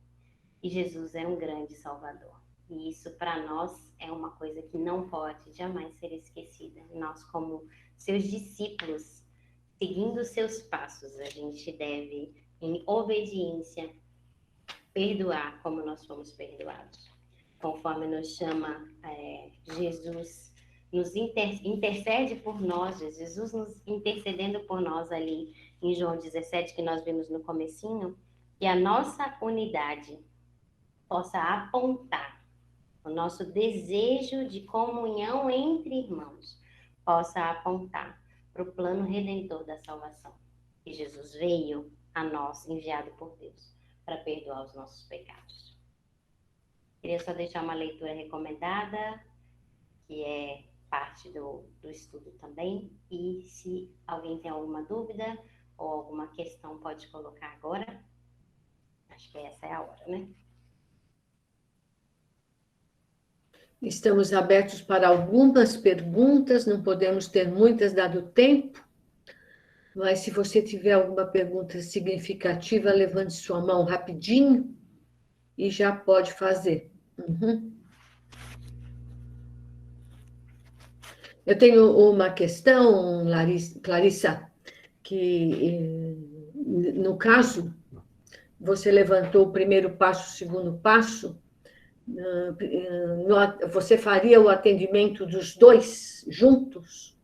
Speaker 2: e Jesus era um grande salvador. E isso para nós é uma coisa que não pode jamais ser esquecida. Nós, como seus discípulos, seguindo os seus passos, a gente deve, em obediência, perdoar como nós fomos perdoados. Conforme nos chama Jesus, nos intercede por nós, Jesus nos intercedendo por nós ali em João 17, que nós vimos no comecinho, que a nossa unidade possa apontar o nosso desejo de comunhão entre irmãos, possa apontar para o plano redentor da salvação, que Jesus veio a nós, enviado por Deus, para perdoar os nossos pecados. Queria só deixar uma leitura recomendada, que é parte do estudo também, e se alguém tem alguma dúvida ou alguma questão, pode colocar agora. Acho que essa é a hora, né?
Speaker 1: Estamos abertos para algumas perguntas, não podemos ter muitas, dado o tempo, mas se você tiver alguma pergunta significativa, levante sua mão rapidinho e já pode fazer. Eu tenho uma questão, Clarissa, que, no caso, você levantou o primeiro passo, o segundo passo, você faria o atendimento dos 2 juntos?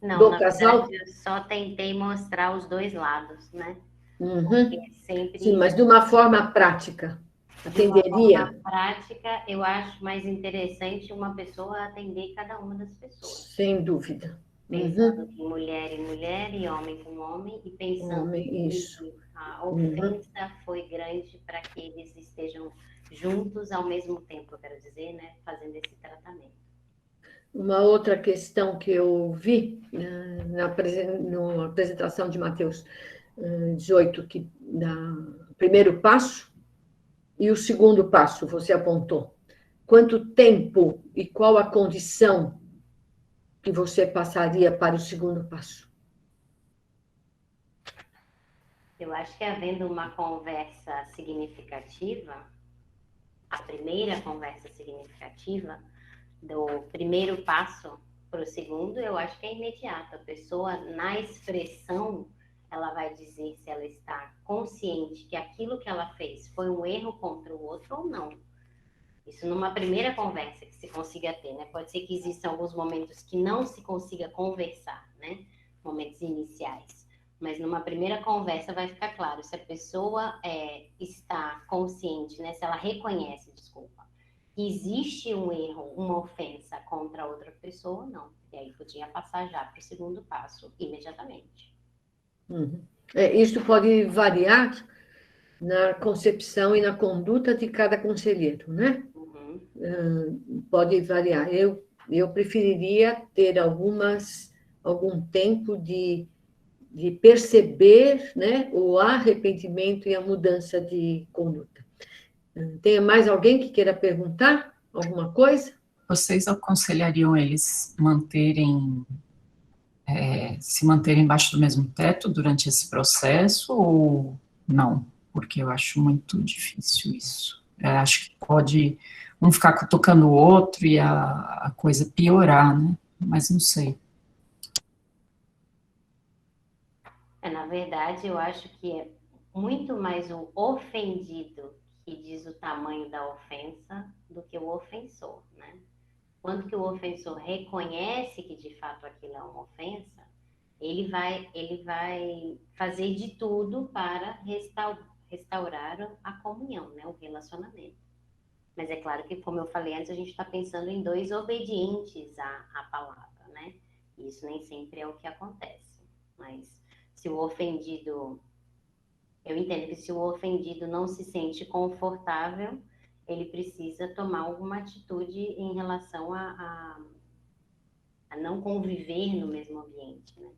Speaker 2: Não,
Speaker 1: do
Speaker 2: na
Speaker 1: casal?
Speaker 2: verdade, eu só tentei mostrar os 2 lados, né?
Speaker 1: Uhum.
Speaker 2: Sempre...
Speaker 1: Sim, mas de uma forma prática, atenderia?
Speaker 2: De uma forma prática, eu acho mais interessante uma pessoa atender cada uma das pessoas.
Speaker 1: Sem dúvida.
Speaker 2: Pensando em mulher e homem com homem, e pensando
Speaker 1: isso.
Speaker 2: que a ofensa foi grande para que eles estejam juntos ao mesmo tempo, eu quero dizer, né? Fazendo esse tratamento.
Speaker 1: Uma outra questão que eu vi na apresentação de Mateus 18, que o primeiro passo e o segundo passo, você apontou. Quanto tempo e qual a condição que você passaria para o segundo passo?
Speaker 2: Eu acho que havendo uma conversa significativa, a primeira conversa significativa, do primeiro passo para o segundo, eu acho que é imediato. A pessoa, na expressão, ela vai dizer se ela está consciente que aquilo que ela fez foi um erro contra o outro ou não. Isso numa primeira conversa que se consiga ter, né? Pode ser que existam alguns momentos que não se consiga conversar, né? Momentos iniciais. Mas numa primeira conversa vai ficar claro se a pessoa está consciente, né? Se ela reconhece, desculpa, que existe um erro, uma ofensa contra outra pessoa, não. E aí podia passar já para o segundo passo imediatamente.
Speaker 1: Isso pode variar na concepção e na conduta de cada conselheiro, né? Pode variar. Eu preferiria ter algum tempo de perceber, né, o arrependimento e a mudança de conduta. Tem mais alguém que queira perguntar alguma coisa?
Speaker 3: Vocês aconselhariam eles se manterem embaixo do mesmo teto durante esse processo ou não? Porque eu acho muito difícil isso. Acho que pode um ficar cutucando o outro e a coisa piorar, né? Mas não sei.
Speaker 2: Na verdade, eu acho que é muito mais o ofendido que diz o tamanho da ofensa do que o ofensor, né? Quando que o ofensor reconhece que de fato aquilo é uma ofensa, ele vai fazer de tudo para restaurar a comunhão, né? O relacionamento. Mas é claro que, como eu falei antes, a gente está pensando em dois obedientes à palavra, né? Isso nem sempre é o que acontece. Mas se o ofendido... Eu entendo que se o ofendido não se sente confortável, ele precisa tomar alguma atitude em relação a não conviver no mesmo ambiente, né?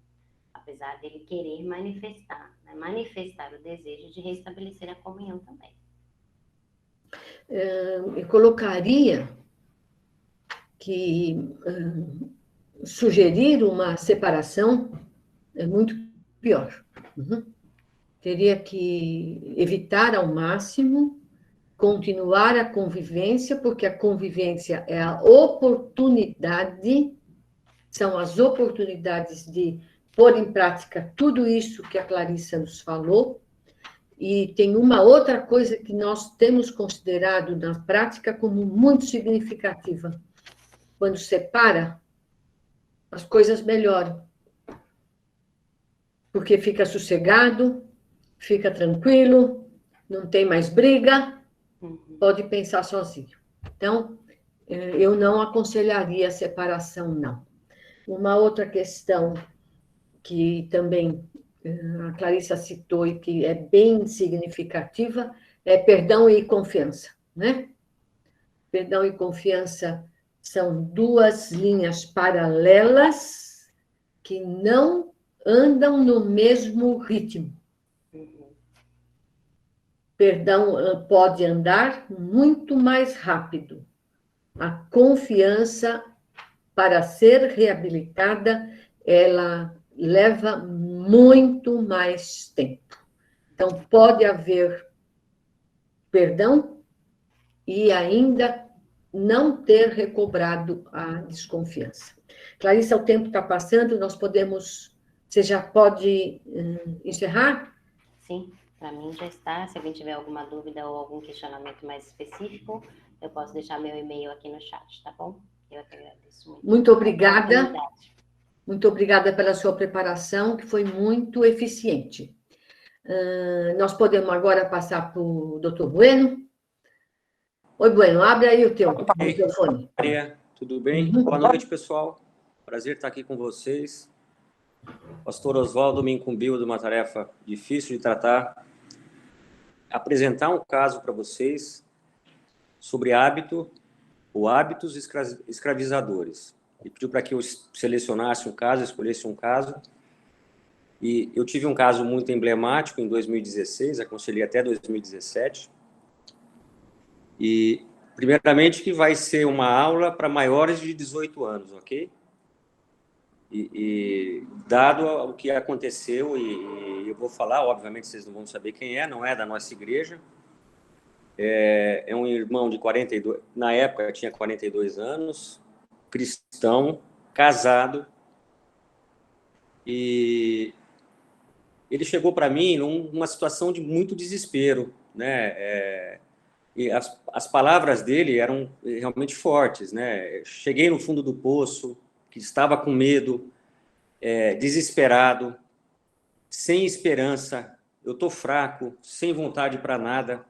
Speaker 2: Apesar dele querer manifestar, né? Manifestar o desejo de restabelecer a comunhão também.
Speaker 1: Eu colocaria que sugerir uma separação é muito pior. Teria que evitar ao máximo continuar a convivência, porque a convivência é a oportunidade, são as oportunidades de pôr em prática tudo isso que a Clarissa nos falou. E tem uma outra coisa que nós temos considerado na prática como muito significativa. Quando separa, as coisas melhoram. Porque fica sossegado, fica tranquilo, não tem mais briga, pode pensar sozinho. Então, eu não aconselharia a separação, não. Uma outra questão que também a Clarissa citou e que é bem significativa é perdão e confiança, né? Perdão e confiança são duas linhas paralelas que não andam no mesmo ritmo. Perdão pode andar muito mais rápido. A confiança, para ser reabilitada, ela leva muito mais tempo. Então, pode haver perdão e ainda não ter recobrado a desconfiança. Clarissa, o tempo está passando, nós podemos... Você já pode encerrar?
Speaker 2: Sim, para mim já está. Se alguém tiver alguma dúvida ou algum questionamento mais específico, eu posso deixar meu e-mail aqui no chat, tá bom? Eu até agradeço muito.
Speaker 1: Muito obrigada. Muito obrigada pela sua preparação, que foi muito eficiente. Nós podemos agora passar para o doutor Bueno. Oi, Bueno, abre aí o teu microfone.
Speaker 4: Maria, tudo bem? Boa noite, pessoal. Prazer estar aqui com vocês. O pastor Oswaldo me incumbiu de uma tarefa difícil de tratar. Apresentar um caso para vocês sobre hábitos escravizadores. Ele pediu para que eu selecionasse um caso, escolhesse um caso. E eu tive um caso muito emblemático em 2016, aconselhei até 2017. E, primeiramente, que vai ser uma aula para maiores de 18 anos, ok? E dado o que aconteceu, e eu vou falar, obviamente vocês não vão saber quem é, não é da nossa igreja, é um irmão de 42, na época tinha 42 anos, cristão, casado, e ele chegou para mim numa situação de muito desespero, né? E as palavras dele eram realmente fortes, né? Cheguei no fundo do poço, que estava com medo, desesperado, sem esperança, eu estou fraco, sem vontade para nada.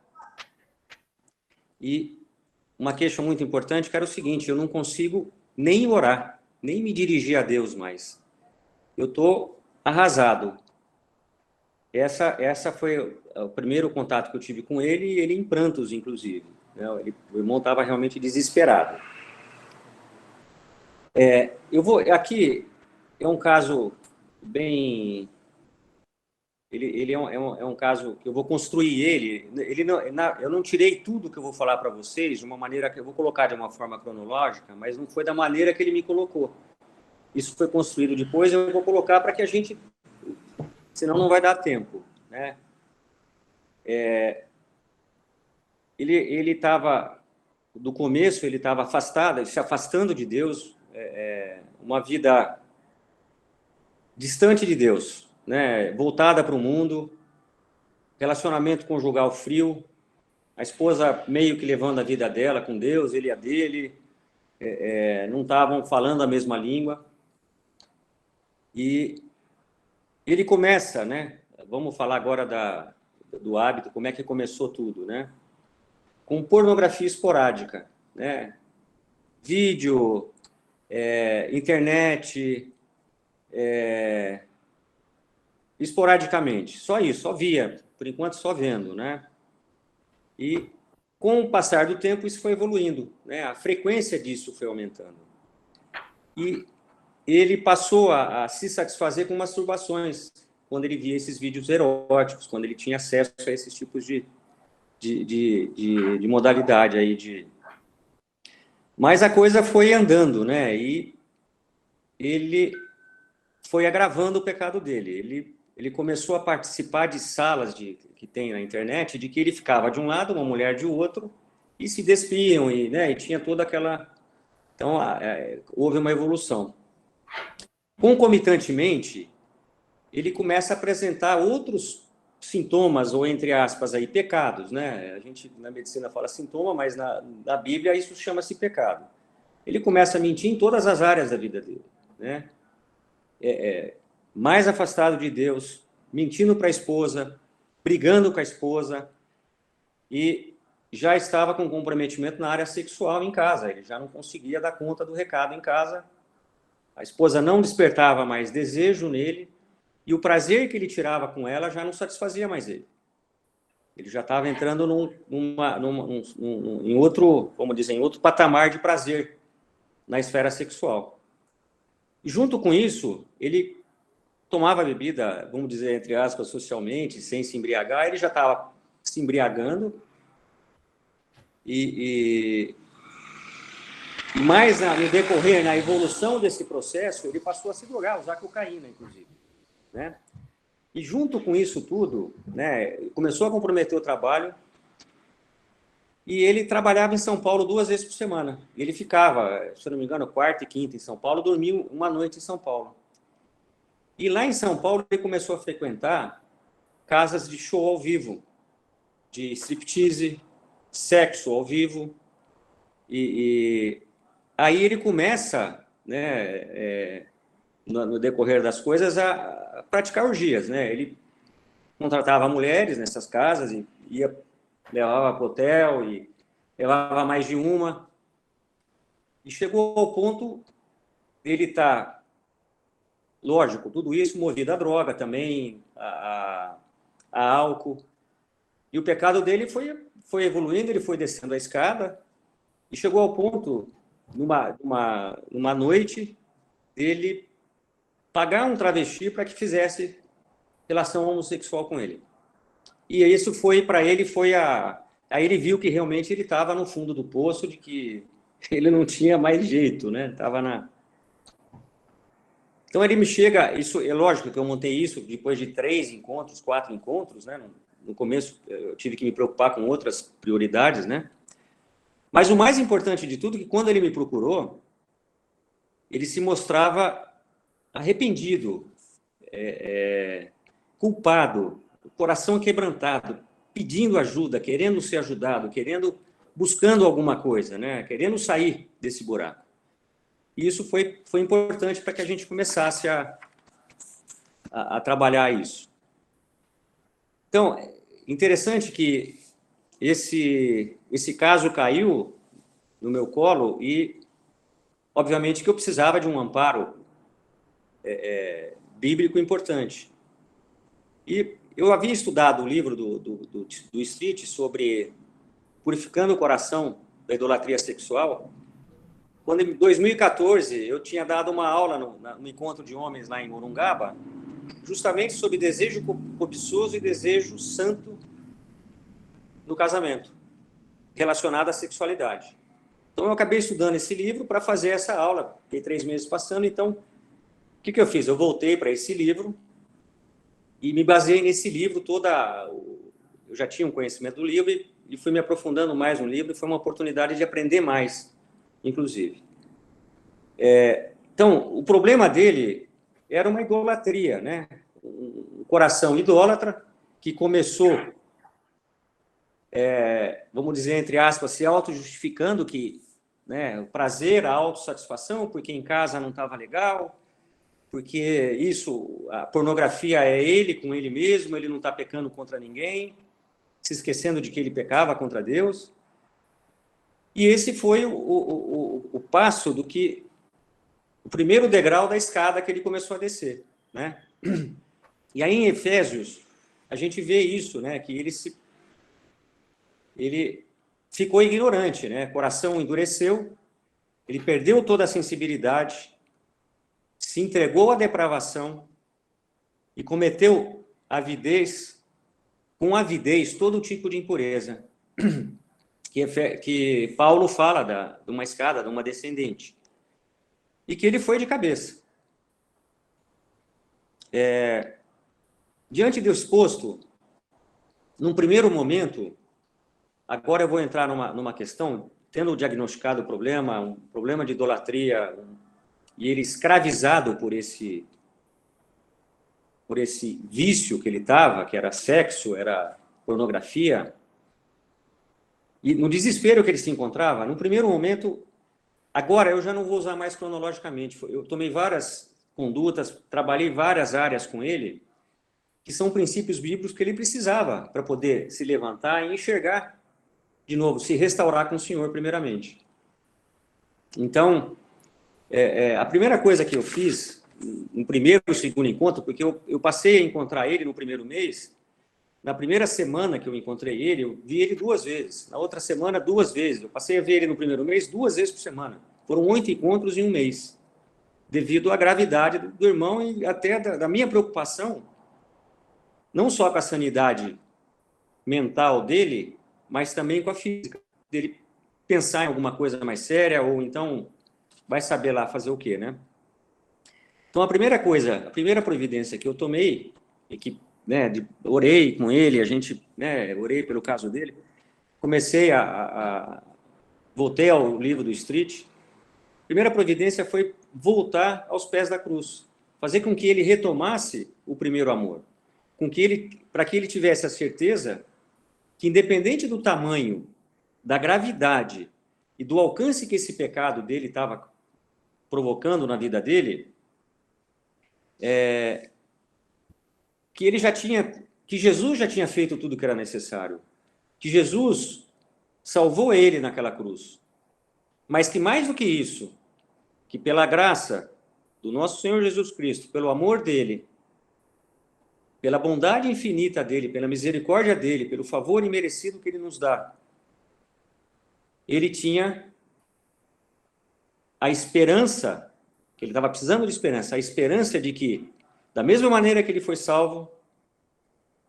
Speaker 4: E uma queixa muito importante que era o seguinte: eu não consigo nem orar, nem me dirigir a Deus mais. Eu estou arrasado. Essa foi o primeiro contato que eu tive com ele, e ele em prantos, inclusive. O irmão estava realmente desesperado. Aqui é um caso bem... Ele é um caso que eu vou construir eu não tirei tudo que eu vou falar para vocês de uma maneira que eu vou colocar de uma forma cronológica, mas não foi da maneira que ele me colocou. Isso foi construído depois, eu vou colocar para que a gente... Senão não vai dar tempo, né? Ele estava, do começo, ele estava afastado, se afastando de Deus, uma vida distante de Deus, né? Voltada para o mundo, relacionamento conjugal frio, a esposa meio que levando a vida dela com Deus, ele a dele, não estavam falando a mesma língua. E ele começa, né? Vamos falar agora do hábito, como é que começou tudo, né? Com pornografia esporádica, né? Vídeo, internet, esporadicamente, só isso, só via, por enquanto só vendo, né? E com o passar do tempo isso foi evoluindo, né? A frequência disso foi aumentando. E ele passou a se satisfazer com masturbações, quando ele via esses vídeos eróticos, quando ele tinha acesso a esses tipos de modalidade aí. Mas a coisa foi andando, né? E ele foi agravando o pecado dele. Ele começou a participar de salas que tem na internet, de que ele ficava de um lado, uma mulher de outro, e se despiam, né? E tinha toda aquela... Então, houve uma evolução. Concomitantemente, ele começa a apresentar outros sintomas, ou entre aspas, aí, pecados, né? A gente na medicina fala sintoma, mas na Bíblia isso chama-se pecado. Ele começa a mentir em todas as áreas da vida dele, né? Mais afastado de Deus, mentindo para a esposa, brigando com a esposa, e já estava com comprometimento na área sexual em casa. Ele já não conseguia dar conta do recado em casa. A esposa não despertava mais desejo nele, e o prazer que ele tirava com ela já não satisfazia mais ele. Ele já estava entrando em outro, vamos dizer, em outro patamar de prazer na esfera sexual. E junto com isso, ele tomava bebida, vamos dizer, entre aspas, socialmente, sem se embriagar. Ele já estava se embriagando. E mais no decorrer, na evolução desse processo, ele passou a se drogar, usar cocaína, inclusive, né? E junto com isso tudo, né, começou a comprometer o trabalho, e ele trabalhava em São Paulo 2 vezes por semana. Ele ficava, se eu não me engano, quarta e quinta em São Paulo, dormia uma noite em São Paulo. E lá em São Paulo ele começou a frequentar casas de show ao vivo, de striptease, sexo ao vivo, e aí ele começa, né, no decorrer das coisas, a praticar orgias, né? Ele contratava mulheres nessas casas e levava para o hotel e levava mais de uma. E chegou ao ponto dele estar, lógico, tudo isso movido à droga também, a álcool. E o pecado dele foi evoluindo, ele foi descendo a escada e chegou ao ponto, numa noite, dele pagar um travesti para que fizesse relação homossexual com ele. E isso foi, para ele, aí ele viu que realmente ele estava no fundo do poço, de que ele não tinha mais jeito, né? Então ele me chega, isso é lógico que eu montei isso depois de 3 encontros, 4 encontros, né? No começo eu tive que me preocupar com outras prioridades, né? Mas o mais importante de tudo é que quando ele me procurou, ele se mostrava arrependido, culpado, o coração quebrantado pedindo ajuda, querendo ser ajudado, buscando alguma coisa, né? Querendo sair desse buraco. E isso foi importante para que a gente começasse a trabalhar isso. Então, interessante que esse caso caiu no meu colo e, obviamente, que eu precisava de um amparo bíblico importante. E eu havia estudado o livro do Street sobre purificando o coração da idolatria sexual, quando em 2014 eu tinha dado uma aula no encontro de homens lá em Morungaba, justamente sobre desejo cobiçoso e desejo santo no casamento, relacionado à sexualidade. Então eu acabei estudando esse livro para fazer essa aula, fiquei 3 meses passando, então o que eu fiz? Eu voltei para esse livro e me baseei nesse livro eu já tinha um conhecimento do livro e fui me aprofundando mais no livro, e foi uma oportunidade de aprender mais, inclusive. Então, o problema dele era uma idolatria, né? Um coração idólatra que começou, vamos dizer, entre aspas, se auto-justificando que, né, o prazer, a autossatisfação, porque em casa não estava legal, porque a pornografia é ele com ele mesmo, ele não está pecando contra ninguém, se esquecendo de que ele pecava contra Deus. E esse foi o passo o primeiro degrau da escada que ele começou a descer, né? E aí em Efésios a gente vê isso, né? Que ele ficou ignorante, né? O coração endureceu, ele perdeu toda a sensibilidade, se entregou à depravação e cometeu com avidez todo tipo de impureza, que Paulo fala de uma escada, de uma descendente, e que ele foi de cabeça. Diante do exposto, num primeiro momento, agora eu vou entrar numa questão, tendo diagnosticado o problema, um problema de idolatria, e ele escravizado por esse vício que ele estava, que era sexo, era pornografia, e no desespero que ele se encontrava, no primeiro momento, agora eu já não vou usar mais cronologicamente, eu tomei várias condutas, trabalhei várias áreas com ele, que são princípios bíblicos que ele precisava para poder se levantar e enxergar, de novo, se restaurar com o Senhor primeiramente. Então, a primeira coisa que eu fiz, no primeiro e segundo encontro, porque eu passei a encontrar ele no primeiro mês, na primeira semana que eu encontrei ele, eu vi ele 2 vezes, na outra semana 2 vezes, eu passei a ver ele no primeiro mês 2 vezes por semana, foram 8 encontros em um mês, devido à gravidade do irmão e até da minha preocupação, não só com a sanidade mental dele, mas também com a física, dele pensar em alguma coisa mais séria, ou então vai saber lá fazer o quê, né? Então, a primeira providência que eu tomei, e que, né, orei com ele, a gente, né, orei pelo caso dele, voltei ao livro do Street, a primeira providência foi voltar aos pés da cruz, fazer com que ele retomasse o primeiro amor, para que ele tivesse a certeza que, independente do tamanho, da gravidade e do alcance que esse pecado dele estava provocando na vida dele, que Jesus já tinha feito tudo o que era necessário, que Jesus salvou ele naquela cruz, mas que mais do que isso, que pela graça do nosso Senhor Jesus Cristo, pelo amor dele, pela bondade infinita dele, pela misericórdia dele, pelo favor imerecido que ele nos dá, ele tinha a esperança, que ele estava precisando de esperança, a esperança de que, da mesma maneira que ele foi salvo,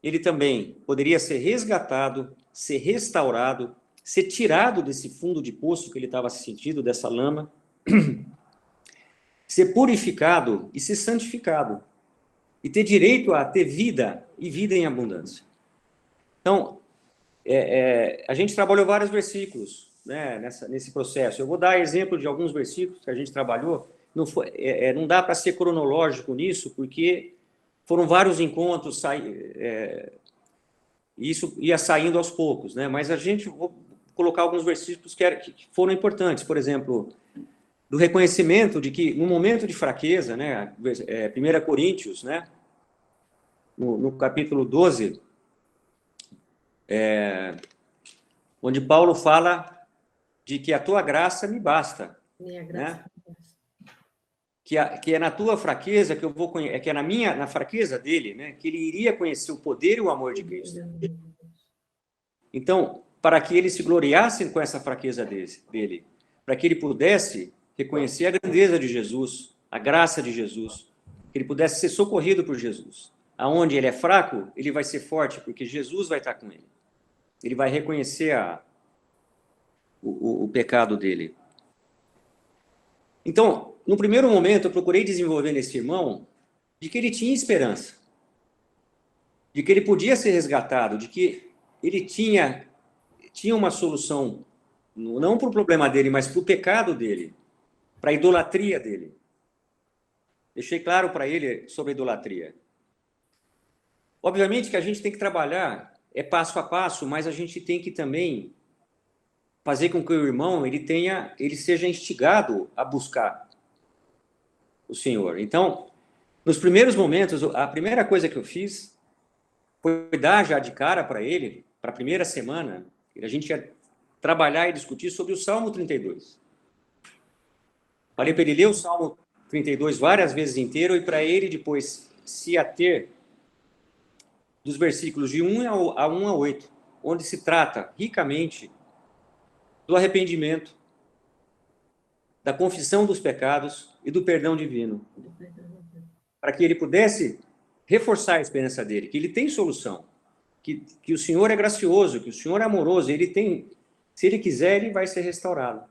Speaker 4: ele também poderia ser resgatado, ser restaurado, ser tirado desse fundo de poço que ele estava se sentindo, dessa lama, ser purificado e ser santificado, e ter direito a ter vida, e vida em abundância. Então, a gente trabalhou vários versículos, né, nesse processo. Eu vou dar exemplo de alguns versículos que a gente trabalhou. Não dá para ser cronológico nisso, porque foram vários encontros, E isso ia saindo aos poucos, né? Mas a gente vou colocar alguns versículos que foram importantes, por exemplo, do reconhecimento de que no momento de fraqueza, né? 1 Coríntios, né? No capítulo 12, onde Paulo fala de que a tua graça me basta,
Speaker 1: Minha graça.
Speaker 4: né? Que é na tua fraqueza que eu vou conhecer, que é na fraqueza dele, né? Que ele iria conhecer o poder e o amor de Cristo. Então, para que ele se gloriasse com essa fraqueza dele, para que ele pudesse reconhecer a grandeza de Jesus, a graça de Jesus, que ele pudesse ser socorrido por Jesus. Aonde ele é fraco, ele vai ser forte, porque Jesus vai estar com ele. Ele vai reconhecer o pecado dele. Então, no primeiro momento, eu procurei desenvolver nesse irmão de que ele tinha esperança, de que ele podia ser resgatado, de que ele tinha uma solução, não para o problema dele, mas para o pecado dele, para a idolatria dele. Deixei claro para ele sobre a idolatria. Obviamente que a gente tem que trabalhar, passo a passo, mas a gente tem que também fazer com que o irmão ele seja instigado a buscar o Senhor. Então, nos primeiros momentos, a primeira coisa que eu fiz foi dar já de cara para ele, para a primeira semana, a gente ia trabalhar e discutir sobre o Salmo 32. Falei para ele ler o Salmo 32 várias vezes inteiro e para ele depois se ater dos versículos de 1 a 8, onde se trata ricamente do arrependimento, da confissão dos pecados e do perdão divino. Para que ele pudesse reforçar a esperança dele, que ele tem solução, que o Senhor é gracioso, que o Senhor é amoroso, ele tem, se ele quiser, ele vai ser restaurado.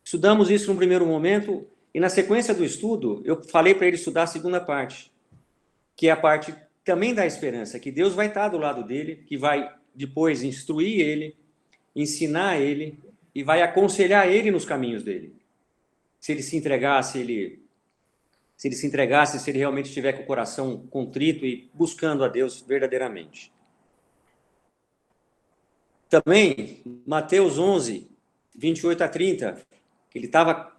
Speaker 4: Estudamos isso no primeiro momento, e na sequência do estudo, eu falei para ele estudar a segunda parte, que é a parte também da esperança, que Deus vai estar do lado dele, que vai depois instruir ele, ensinar ele, e vai aconselhar ele nos caminhos dele. Se ele se entregasse, se ele realmente estiver com o coração contrito e buscando a Deus verdadeiramente. Também, Mateus 11, 28 a 30, que ele estava,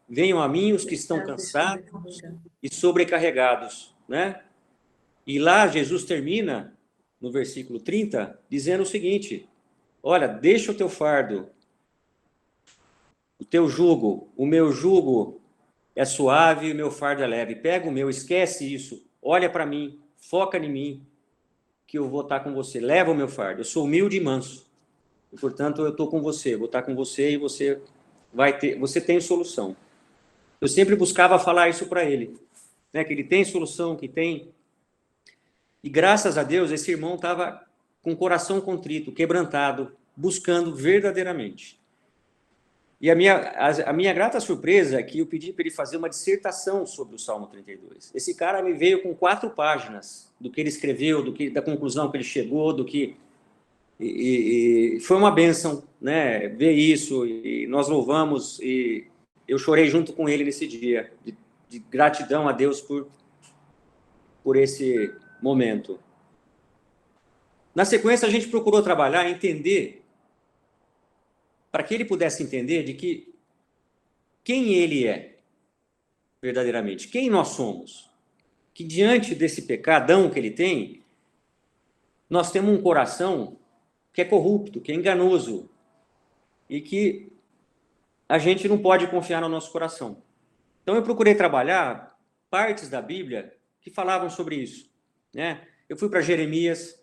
Speaker 4: venham a mim os que estão cansados e sobrecarregados, né? E lá Jesus termina, no versículo 30, dizendo o seguinte: olha, deixa o teu fardo, o teu jugo, o meu jugo é suave e o meu fardo é leve. Pega o meu, esquece isso, olha para mim, foca em mim, que eu vou estar com você. Leva o meu fardo, eu sou humilde e manso. E, portanto, eu estou com você, vou estar com você e você tem solução. Eu sempre buscava falar isso para ele, né, que ele tem solução, que tem... E graças a Deus, esse irmão estava com o coração contrito, quebrantado, buscando verdadeiramente. E a minha grata surpresa é que eu pedi para ele fazer uma dissertação sobre o Salmo 32. Esse cara me veio com 4 páginas do que ele escreveu, da conclusão que ele chegou, e foi uma bênção, né, ver isso, e nós louvamos, e eu chorei junto com ele nesse dia, de gratidão a Deus por esse momento. Na sequência, a gente procurou trabalhar, entender, para que ele pudesse entender de que quem ele é, verdadeiramente, quem nós somos, que diante desse pecadão que ele tem, nós temos um coração que é corrupto, que é enganoso, e que a gente não pode confiar no nosso coração. Então, eu procurei trabalhar partes da Bíblia que falavam sobre isso, né? Eu fui para Jeremias,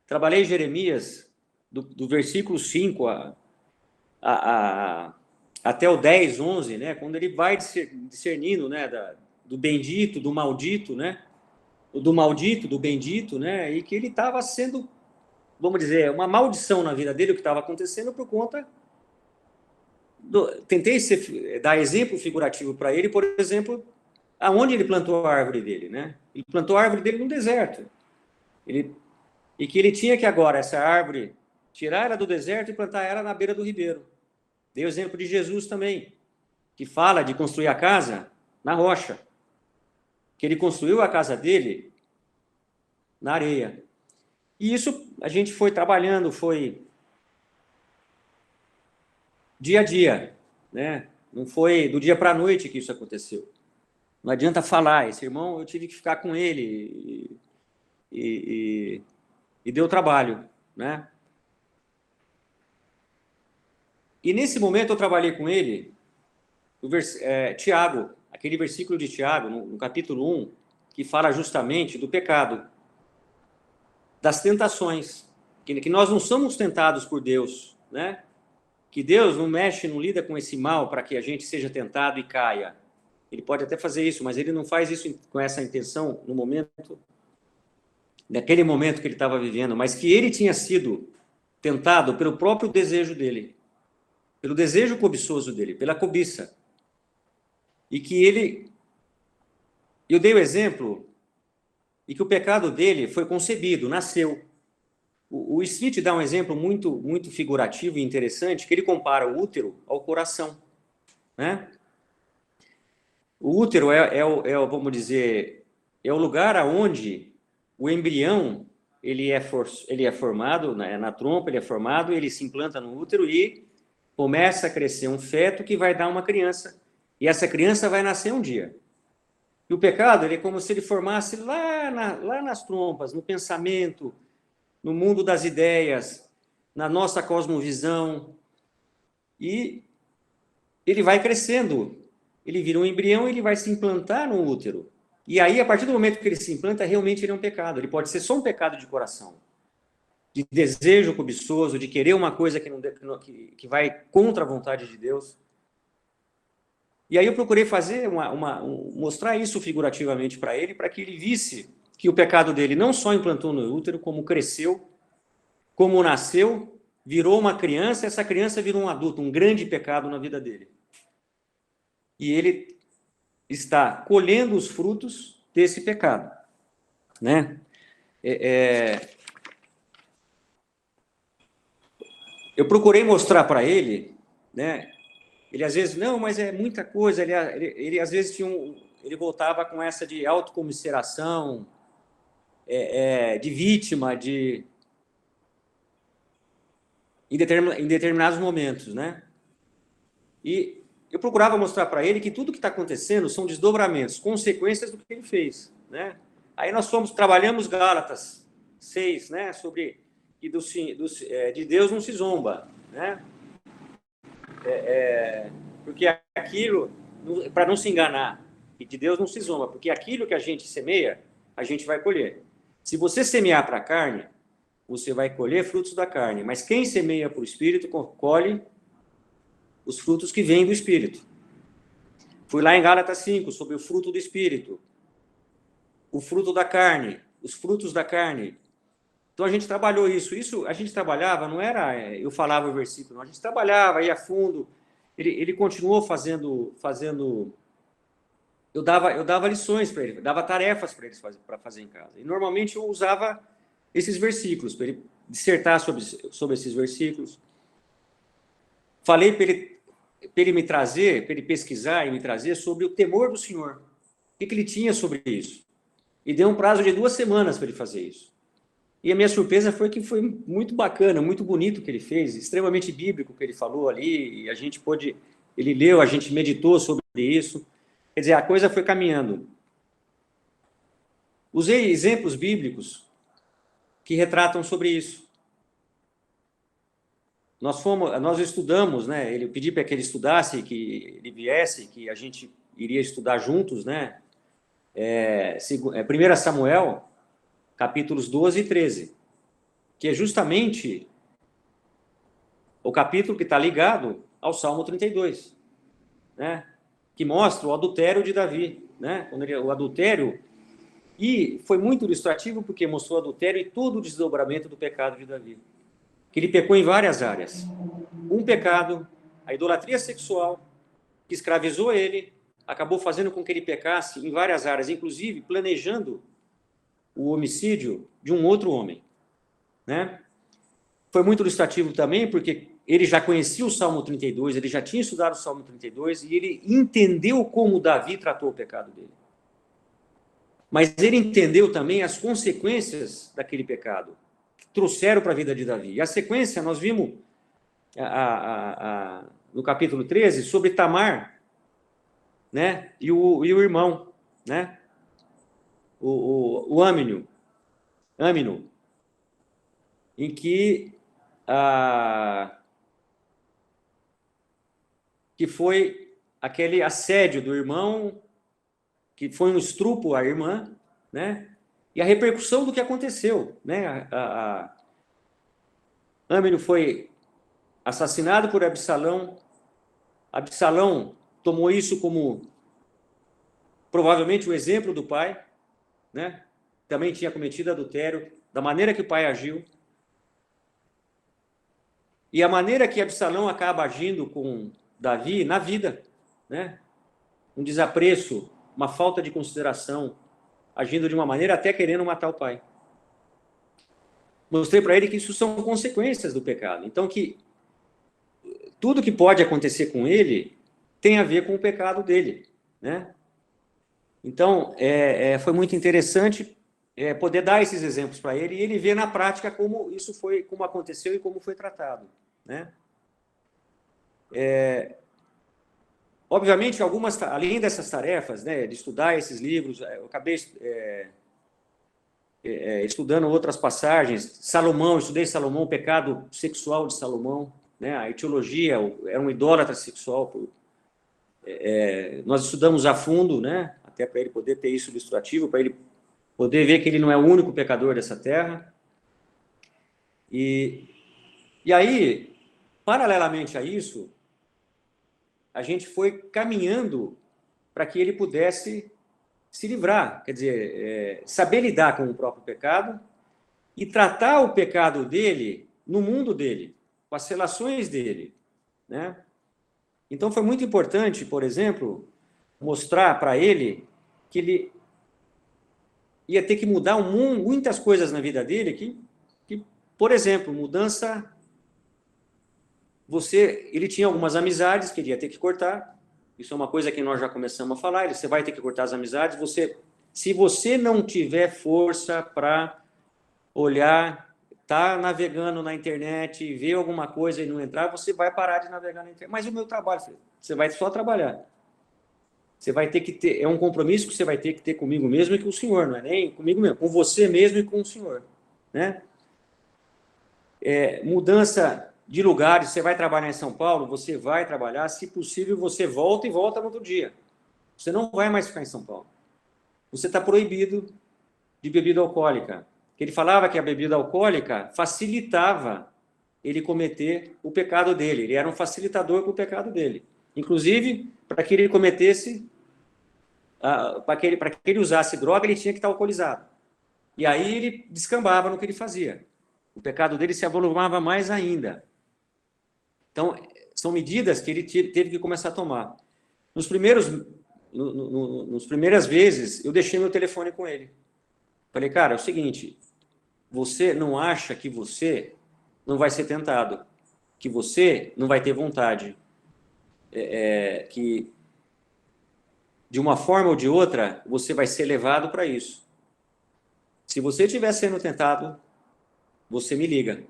Speaker 4: trabalhei Jeremias do versículo 5 até o 10, 11, né? Quando ele vai discernindo, né, do bendito, do maldito, né? Do maldito, do bendito, né? E que ele estava sendo, vamos dizer, uma maldição na vida dele, o que estava acontecendo por conta tentei dar exemplo figurativo para ele, por exemplo, aonde ele plantou a árvore dele, né? Ele plantou a árvore dele no deserto. E que ele tinha que agora, essa árvore, tirar ela do deserto e plantar ela na beira do ribeiro. Dei o exemplo de Jesus também, que fala de construir a casa na rocha. Que ele construiu a casa dele na areia. E isso a gente foi trabalhando, foi dia a dia, né? Não foi do dia para a noite que isso aconteceu. Não adianta falar, esse irmão, eu tive que ficar com ele e deu trabalho, né? E nesse momento eu trabalhei com ele, Tiago, aquele versículo de Tiago, no capítulo 1, que fala justamente do pecado, das tentações, que nós não somos tentados por Deus, né? Que Deus não mexe, não lida com esse mal para que a gente seja tentado e caia. Ele pode até fazer isso, mas ele não faz isso com essa intenção no momento, naquele momento que ele estava vivendo, mas que ele tinha sido tentado pelo próprio desejo dele, pelo desejo cobiçoso dele, pela cobiça. E que ele... Eu dei o exemplo e que o pecado dele foi concebido, nasceu. O Smith dá um exemplo muito figurativo e interessante, que ele compara o útero ao coração, né? O útero vamos dizer, é o lugar aonde o embrião ele é formado, né, na trompa, ele é formado, ele se implanta no útero e começa a crescer um feto que vai dar uma criança. E essa criança vai nascer um dia. E o pecado, ele é como se ele formasse lá nas trompas, no pensamento, no mundo das ideias, na nossa cosmovisão. E ele vai crescendo. Ele vira um embrião e ele vai se implantar no útero. E aí, a partir do momento que ele se implanta, realmente ele é um pecado. Ele pode ser só um pecado de coração, de desejo cobiçoso, de querer uma coisa que vai contra a vontade de Deus. E aí eu procurei fazer mostrar isso figurativamente para ele, para que ele visse que o pecado dele não só implantou no útero, como cresceu, como nasceu, virou uma criança, essa criança virou um adulto, um grande pecado na vida dele. E ele está colhendo os frutos desse pecado, né? Eu procurei mostrar para ele, né? Ele às vezes, não, mas é muita coisa, ele às vezes ele voltava com essa de autocomiseração, de vítima, em determinados momentos, né? E eu procurava mostrar para ele que tudo que está acontecendo são desdobramentos, consequências do que ele fez, né? Aí nós trabalhamos Gálatas 6, né? Sobre que de Deus não se zomba, né? Porque aquilo, para não se enganar, que de Deus não se zomba, porque aquilo que a gente semeia, a gente vai colher. Se você semear para a carne, você vai colher frutos da carne, mas quem semeia para o Espírito, colhe os frutos que vêm do Espírito. Fui lá em Gálatas 5, sobre o fruto do Espírito, o fruto da carne, os frutos da carne. Então a gente trabalhou isso a gente trabalhava, não era eu falava o versículo, não, a gente trabalhava, ia a fundo. Ele continuou fazendo eu dava lições para ele, dava tarefas para eles para fazer em casa. E normalmente eu usava esses versículos para ele dissertar sobre esses versículos. Falei para ele me trazer, para ele pesquisar e me trazer sobre o temor do Senhor. O que ele tinha sobre isso? E deu um prazo de 2 semanas para ele fazer isso. E a minha surpresa foi que foi muito bacana, muito bonito o que ele fez, extremamente bíblico o que ele falou ali, e a gente ele leu, a gente meditou sobre isso. Quer dizer, a coisa foi caminhando. Usei exemplos bíblicos que retratam sobre isso. Nós estudamos, né? Eu pedi para que ele estudasse, que ele viesse, que a gente iria estudar juntos, né? 1 Samuel, capítulos 12 e 13, que é justamente o capítulo que está ligado ao Salmo 32, né? Que mostra o adultério de Davi, né? O adultério, e foi muito ilustrativo porque mostrou o adultério e todo o desdobramento do pecado de Davi. Que ele pecou em várias áreas. Um pecado, a idolatria sexual, que escravizou ele, acabou fazendo com que ele pecasse em várias áreas, inclusive planejando o homicídio de um outro homem, né? Foi muito ilustrativo também porque ele já conhecia o Salmo 32, ele já tinha estudado o Salmo 32 e ele entendeu como Davi tratou o pecado dele. Mas ele entendeu também as consequências daquele pecado. trouxeram para a vida de Davi. E a sequência, nós vimos no capítulo 13 sobre Tamar, né? E o irmão, né? O Amino, em que foi aquele assédio do irmão, que foi um estupro à irmã, né? E a repercussão do que aconteceu, né? Amino foi assassinado por Absalão. Absalão tomou isso como provavelmente o exemplo do pai, né? Também tinha cometido adultério, da maneira que o pai agiu. E a maneira que Absalão acaba agindo com Davi na vida, né? Um desapreço, uma falta de consideração, agindo de uma maneira até querendo matar o pai. Mostrei para ele que isso são consequências do pecado. Então, que tudo que pode acontecer com ele tem a ver com o pecado dele, né? Então, foi muito interessante poder dar esses exemplos para ele e ele ver na prática como isso foi, como aconteceu e como foi tratado, né? Obviamente, além dessas tarefas, né, de estudar esses livros, eu acabei estudando outras passagens. Estudei Salomão, o pecado sexual de Salomão, né, a etiologia, era um idólatra sexual. Nós estudamos a fundo, né, até para ele poder ter isso ilustrativo, para ele poder ver que ele não é o único pecador dessa terra. E aí, paralelamente a isso, a gente foi caminhando para que ele pudesse se livrar, quer dizer, saber lidar com o próprio pecado e tratar o pecado dele no mundo dele, com as relações dele, né? Então, foi muito importante, por exemplo, mostrar para ele que ele ia ter que mudar muitas coisas na vida dele, que por exemplo, mudança... Ele tinha algumas amizades que ele ia ter que cortar. Isso é uma coisa que nós já começamos a falar. Você vai ter que cortar as amizades. Se você não tiver força para olhar, tá navegando na internet e ver alguma coisa e não entrar, você vai parar de navegar na internet. Mas o meu trabalho, você vai só trabalhar. Você vai ter que ter, é um compromisso que você vai ter que ter comigo mesmo e com o Senhor, não é nem comigo mesmo, com você mesmo e com o Senhor, né? Mudança de lugares, você vai trabalhar em São Paulo, você vai trabalhar, se possível, você volta e volta no outro dia. Você não vai mais ficar em São Paulo. Você está proibido de bebida alcoólica. Ele falava que a bebida alcoólica facilitava ele cometer o pecado dele. Ele era um facilitador para o pecado dele. Inclusive, para que ele cometesse, para que ele usasse droga, ele tinha que estar alcoolizado. E aí ele descambava no que ele fazia. O pecado dele se avolumava mais ainda. Então, são medidas que ele teve que começar a tomar. Nas primeiras vezes, eu deixei meu telefone com ele. Falei, cara, é o seguinte, você não acha que você não vai ser tentado, que você não vai ter vontade, que de uma forma ou de outra, você vai ser levado para isso. Se você estiver sendo tentado, você me liga.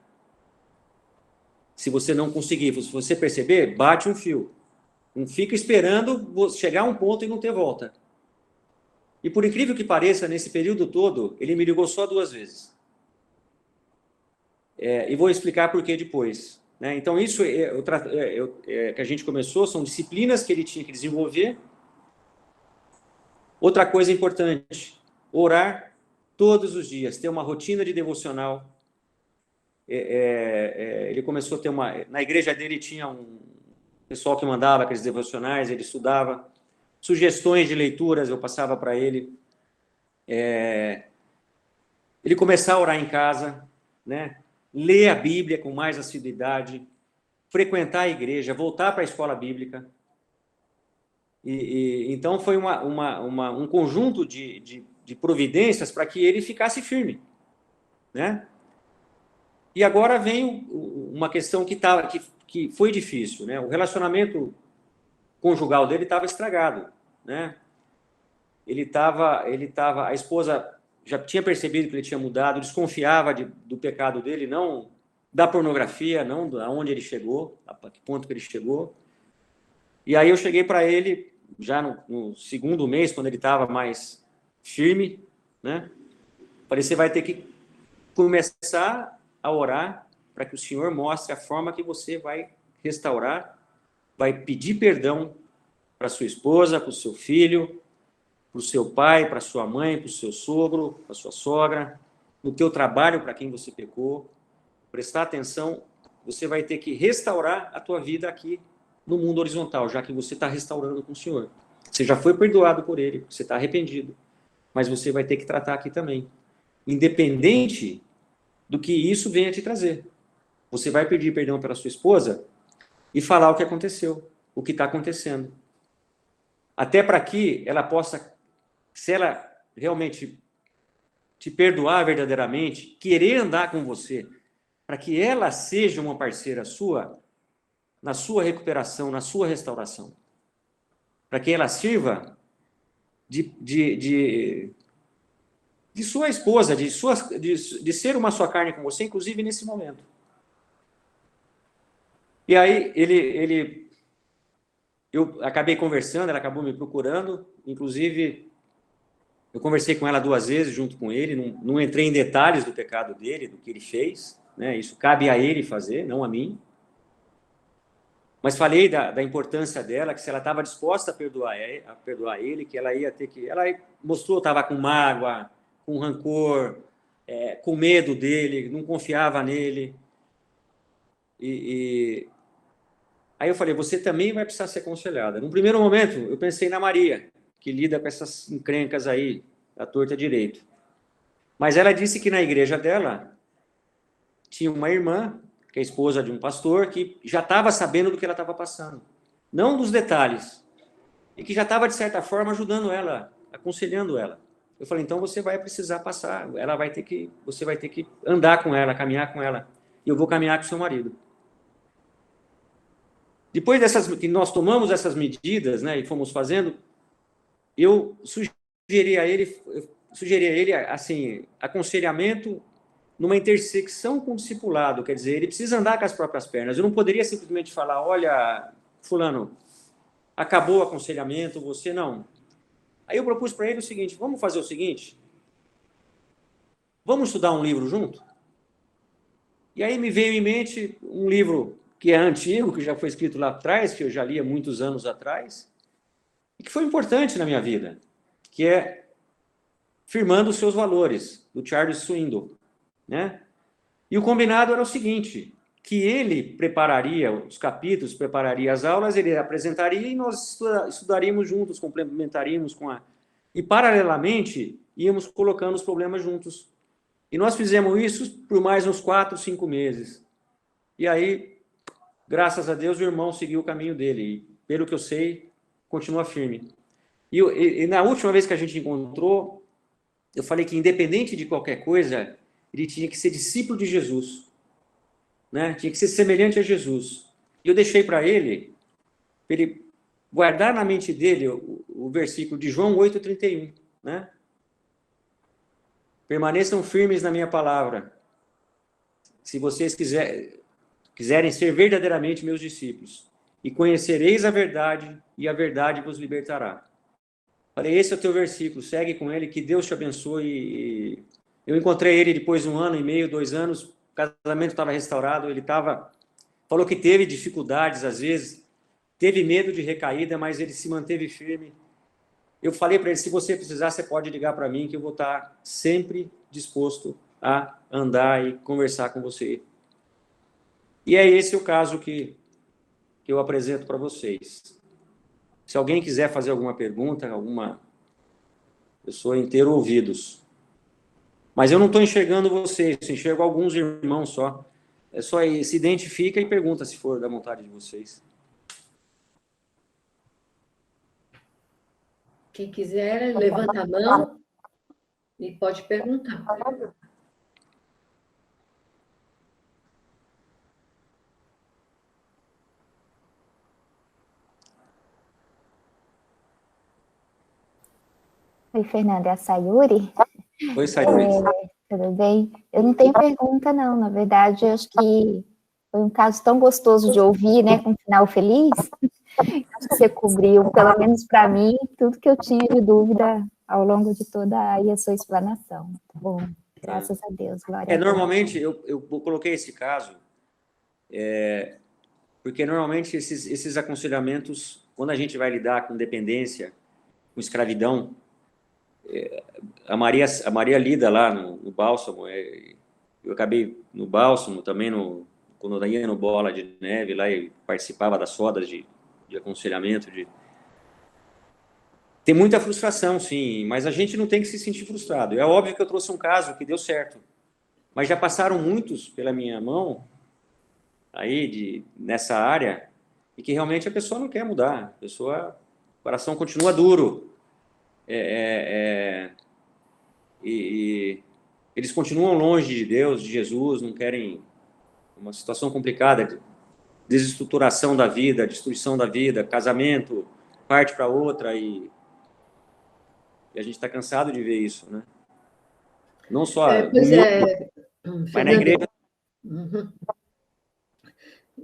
Speaker 4: Se você não conseguir, se você perceber, bate um fio. Não fica esperando chegar a um ponto e não ter volta. E por incrível que pareça, nesse período todo, ele me ligou só 2 vezes. E vou explicar por que depois, né? Então, isso que a gente começou, são disciplinas que ele tinha que desenvolver. Outra coisa importante, orar todos os dias, ter uma rotina de devocional. Ele começou a ter na igreja dele tinha um pessoal que mandava aqueles devocionais, ele estudava, sugestões de leituras eu passava para ele. Ele começar a orar em casa, né? Ler a Bíblia com mais assiduidade, frequentar a igreja, voltar para a escola bíblica. Então foi um conjunto de providências para que ele ficasse firme, né? E agora vem uma questão que foi difícil, né? O relacionamento conjugal dele estava estragado, né? A esposa já tinha percebido que ele tinha mudado, desconfiava do pecado dele, não da pornografia, não de onde ele chegou, a que ponto que ele chegou. E aí eu cheguei para ele, já no segundo mês, quando ele estava mais firme, né? Falei, você vai ter que começar a orar para que o Senhor mostre a forma que você vai restaurar, vai pedir perdão para sua esposa, para o seu filho, para o seu pai, para sua mãe, para o seu sogro, para sua sogra, no teu trabalho para quem você pecou. Prestar atenção, você vai ter que restaurar a tua vida aqui no mundo horizontal, já que você está restaurando com o Senhor. Você já foi perdoado por Ele, você está arrependido, mas você vai ter que tratar aqui também. Independente do que isso venha te trazer. Você vai pedir perdão pela sua esposa e falar o que aconteceu, o que está acontecendo. Até para que ela possa, se ela realmente te perdoar verdadeiramente, querer andar com você, para que ela seja uma parceira sua na sua recuperação, na sua restauração. Para que ela sirva de sua esposa, de ser uma sua carne com você, inclusive nesse momento. E aí eu acabei conversando, ela acabou me procurando, inclusive eu conversei com ela 2 vezes junto com ele, não entrei em detalhes do pecado dele, do que ele fez, né? Isso cabe a ele fazer, não a mim. Mas falei da importância dela, que se ela estava disposta a perdoar ele, que ela ia ter que... Ela mostrou, estava com mágoa, com rancor, com medo dele, não confiava nele. Aí eu falei, você também vai precisar ser aconselhada. Num primeiro momento, eu pensei na Maria, que lida com essas encrencas aí, à torta direito. Mas ela disse que na igreja dela tinha uma irmã, que é esposa de um pastor, que já estava sabendo do que ela estava passando. Não dos detalhes. E que já estava, de certa forma, ajudando ela, aconselhando ela. Eu falei, então você vai precisar passar, você vai ter que andar com ela, caminhar com ela. E eu vou caminhar com o seu marido. Depois que nós tomamos essas medidas, né, e fomos fazendo, eu sugeri a ele, assim, aconselhamento numa intersecção com o discipulado, quer dizer, ele precisa andar com as próprias pernas. Eu não poderia simplesmente falar, olha, fulano, acabou o aconselhamento, você não. Aí eu propus para ele o seguinte, vamos fazer o seguinte, vamos estudar um livro junto? E aí me veio em mente um livro que é antigo, que já foi escrito lá atrás, que eu já li há muitos anos atrás, e que foi importante na minha vida, que é Firmando os Seus Valores, do Charles Swindoll, né? E o combinado era o seguinte, que ele prepararia os capítulos, prepararia as aulas, ele apresentaria e nós estudaríamos juntos, complementaríamos com a... E, paralelamente, íamos colocando os problemas juntos. E nós fizemos isso por mais uns 4, 5 meses. E aí, graças a Deus, o irmão seguiu o caminho dele. E, pelo que eu sei, continua firme. E na última vez que a gente encontrou, eu falei que, independente de qualquer coisa, ele tinha que ser discípulo de Jesus, né? Tinha que ser semelhante a Jesus. E eu deixei para ele guardar na mente dele o versículo de João 8,31, né? Permaneçam firmes na minha palavra, se vocês quiserem ser verdadeiramente meus discípulos, e conhecereis a verdade, e a verdade vos libertará. Falei, esse é o teu versículo, segue com ele, que Deus te abençoe. Eu encontrei ele depois de 1 ano e meio, 2 anos, o casamento estava restaurado, ele falou que teve dificuldades às vezes, teve medo de recaída, mas ele se manteve firme. Eu falei para ele, se você precisar, você pode ligar para mim, que eu vou estar sempre disposto a andar e conversar com você. E é esse o caso que eu apresento para vocês. Se alguém quiser fazer alguma pergunta, eu sou inteiro ouvidos. Mas eu não estou enxergando vocês, eu enxergo alguns irmãos só. É só aí, se identifica e pergunta se for da vontade de vocês.
Speaker 1: Quem quiser, levanta a mão e pode perguntar.
Speaker 5: Oi, Fernanda, é a Sayuri.
Speaker 4: Oi, Sayuri.
Speaker 5: Tudo bem? Eu não tenho pergunta, não. Na verdade, eu acho que foi um caso tão gostoso de ouvir, né? Com um final feliz. Acho que você cobriu, pelo menos para mim, tudo que eu tinha de dúvida ao longo de toda aí a sua explanação. Muito bom. Graças a Deus, glória a Deus.
Speaker 4: Normalmente, eu coloquei esse caso, porque normalmente esses aconselhamentos, quando a gente vai lidar com dependência, com escravidão, a Maria lida lá no Bálsamo, eu acabei no Bálsamo também, quando eu ia no Bola de Neve, lá eu participava das rodas de aconselhamento, tem muita frustração, sim, mas a gente não tem que se sentir frustrado. É óbvio que eu trouxe um caso que deu certo, mas já passaram muitos pela minha mão, aí, nessa área, e que realmente a pessoa não quer mudar, o coração continua duro, e eles continuam longe de Deus, de Jesus, não querem, uma situação complicada, desestruturação da vida, destruição da vida, casamento, parte para outra, e a gente está cansado de ver isso, né? Não só
Speaker 1: Pois é,
Speaker 4: mas na
Speaker 1: Fernando,
Speaker 4: igreja.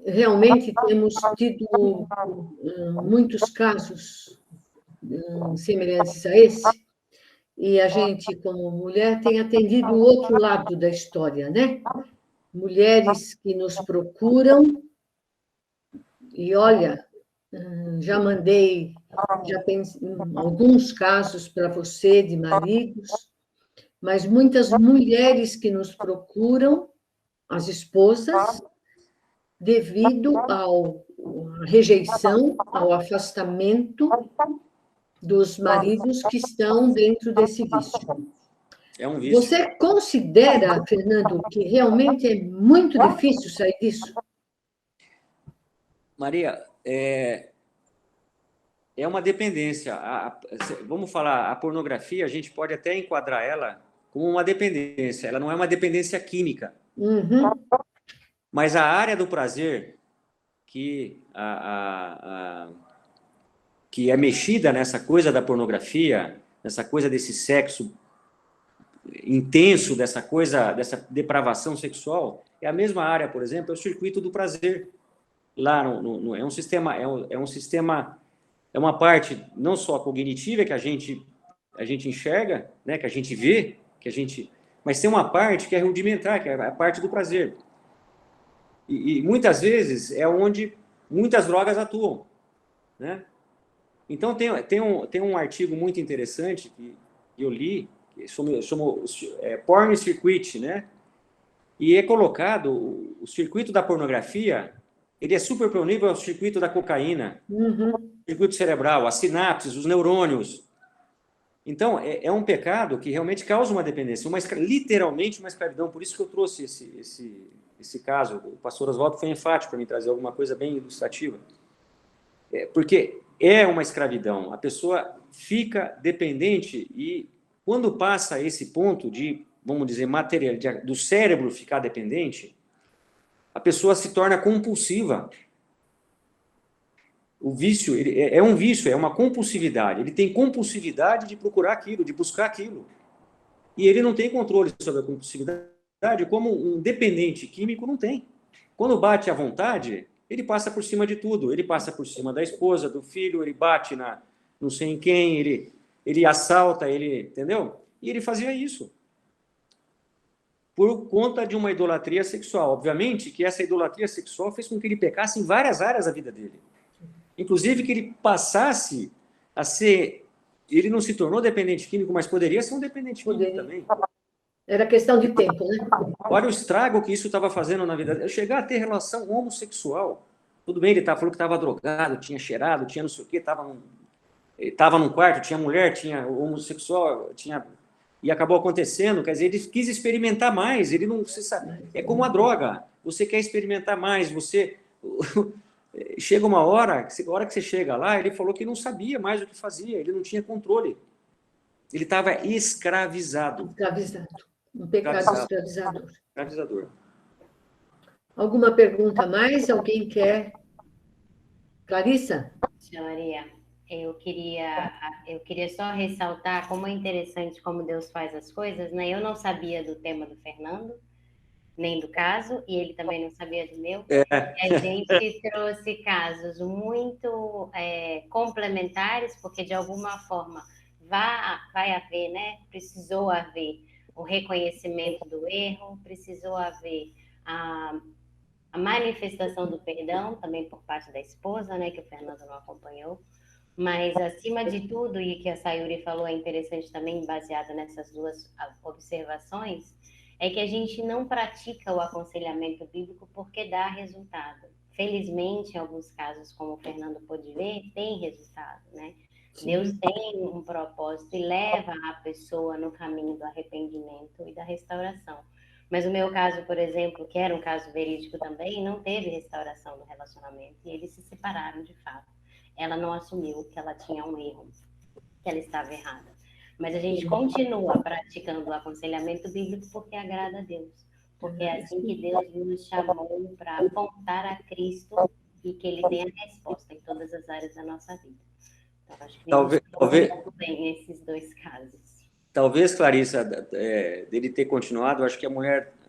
Speaker 1: realmente temos tido muitos casos semelhantes a esse, e a gente, como mulher, tem atendido o outro lado da história, né? Mulheres que nos procuram, e olha, já mandei alguns casos para você de maridos, mas muitas mulheres que nos procuram, as esposas, devido à rejeição, ao afastamento dos maridos que estão dentro desse vício.
Speaker 4: É um vício.
Speaker 1: Você considera, Fernando, que realmente é muito difícil sair disso?
Speaker 4: Maria, é uma dependência. Vamos falar, a pornografia, a gente pode até enquadrar ela como uma dependência. Ela não é uma dependência química.
Speaker 1: Uhum.
Speaker 4: Mas a área do prazer que é mexida nessa coisa da pornografia, nessa coisa desse sexo intenso, dessa dessa depravação sexual, é a mesma área, por exemplo, é o circuito do prazer. Lá é um sistema, é uma parte não só cognitiva que a gente enxerga, né, que a gente vê, mas tem uma parte que é rudimentar, que é a parte do prazer. E muitas vezes é onde muitas drogas atuam, né? Então tem um artigo muito interessante que eu li, que chama Porn Circuit, né? E é colocado o circuito da pornografia, ele é superponível ao circuito da cocaína, circuito cerebral, as sinapses, os neurônios. Então, é um pecado que realmente causa uma dependência, literalmente uma escravidão. Por isso que eu trouxe esse caso. O pastor Oswaldo foi enfático para me trazer alguma coisa bem ilustrativa. Porque é uma escravidão. A pessoa fica dependente e, quando passa esse ponto de, vamos dizer, do cérebro ficar dependente, a pessoa se torna compulsiva. O vício é um vício, é uma compulsividade. Ele tem compulsividade de procurar aquilo, de buscar aquilo. E ele não tem controle sobre a compulsividade como um dependente químico não tem. Quando bate à vontade, ele passa por cima de tudo. Ele passa por cima da esposa, do filho, ele bate não sei em quem, ele assalta, entendeu? E ele fazia isso. Por conta de uma idolatria sexual. Obviamente que essa idolatria sexual fez com que ele pecasse em várias áreas da vida dele. Inclusive que ele passasse a ser... Ele não se tornou dependente químico, mas poderia ser um dependente químico também.
Speaker 1: Era questão de tempo, né?
Speaker 4: Olha o estrago que isso estava fazendo na vida dele. Chegar a ter relação homossexual. Tudo bem, ele falou que estava drogado, tinha cheirado, tinha não sei o quê, estava num quarto, tinha mulher, tinha homossexual, e acabou acontecendo. Quer dizer, ele quis experimentar mais. Ele não se sabe. É como a droga. Você quer experimentar mais, chega uma hora, a hora que você chega lá, ele falou que não sabia mais o que fazia, ele não tinha controle. Ele estava escravizado.
Speaker 1: Escravizado. Um pecado escravizador.
Speaker 4: Escravizador.
Speaker 1: Alguma pergunta a mais? Alguém quer? Clarissa?
Speaker 2: Tia Maria, eu queria só ressaltar como é interessante como Deus faz as coisas, né? Eu não sabia do tema do Fernando, nem do caso, e ele também não sabia do meu.
Speaker 4: É.
Speaker 2: E a gente trouxe casos muito complementares, porque de alguma forma vai haver, né? Precisou haver o reconhecimento do erro, precisou haver a manifestação do perdão, também por parte da esposa, né? Que o Fernando não acompanhou. Mas, acima de tudo, e que a Sayuri falou, é interessante também, baseado nessas duas observações, é que a gente não pratica o aconselhamento bíblico porque dá resultado. Felizmente, em alguns casos, como o Fernando pôde ver, tem resultado, né? Sim. Deus tem um propósito e leva a pessoa no caminho do arrependimento e da restauração. Mas o meu caso, por exemplo, que era um caso verídico também, não teve restauração no relacionamento e eles se separaram de fato. Ela não assumiu que ela tinha um erro, que ela estava errada. Mas a gente continua praticando o aconselhamento bíblico porque agrada a Deus. Porque é assim que Deus nos chamou para apontar a Cristo e que Ele tenha resposta em todas as áreas da nossa vida. Então, acho que talvez bem esses dois casos.
Speaker 4: Talvez, Clarissa, dele ter continuado, acho que a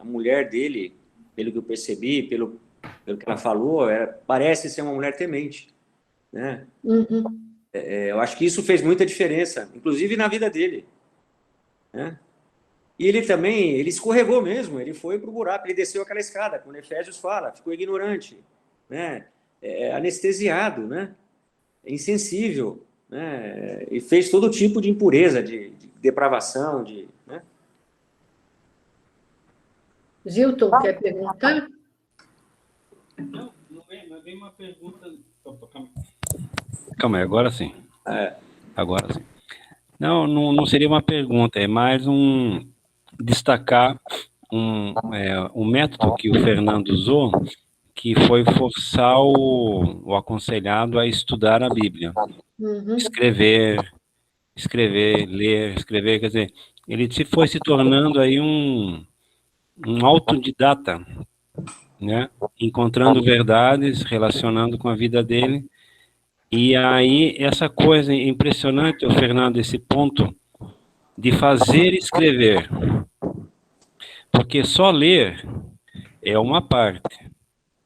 Speaker 4: mulher dele, pelo que eu percebi, pelo que ela falou, parece ser uma mulher temente. Né?
Speaker 1: Uhum.
Speaker 4: Eu acho que isso fez muita diferença, inclusive na vida dele. Né? E ele também, ele escorregou mesmo, ele foi para o buraco, ele desceu aquela escada, como Efésios fala, ficou ignorante, né? Anestesiado, né? Insensível, né? E fez todo tipo de impureza, de depravação, né?
Speaker 1: Zilton, quer perguntar?
Speaker 6: Não é bem uma pergunta. Calma aí, agora sim. Agora sim. Não seria uma pergunta, é mais destacar um método que o Fernando usou, que foi forçar o aconselhado a estudar a Bíblia.
Speaker 1: Uhum.
Speaker 6: Escrever, ler, escrever, quer dizer, ele foi se tornando aí um autodidata, né? Encontrando verdades, relacionando com a vida dele. E aí, essa coisa impressionante, Fernando, esse ponto de fazer escrever. Porque só ler é uma parte,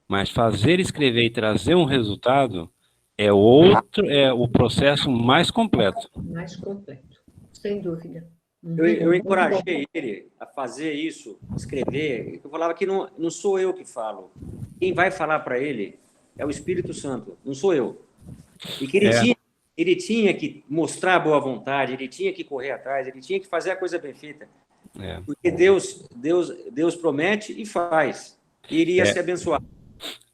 Speaker 6: mas fazer escrever e trazer um resultado é o processo mais completo.
Speaker 1: Mais completo, sem dúvida.
Speaker 4: Eu encorajei ele a fazer isso, escrever. Eu falava que não sou eu que falo. Quem vai falar para ele é o Espírito Santo, não sou eu. E que ele tinha que mostrar a boa vontade, ele tinha que correr atrás, ele tinha que fazer a coisa bem feita. Porque Deus promete e faz. E iria se abençoar.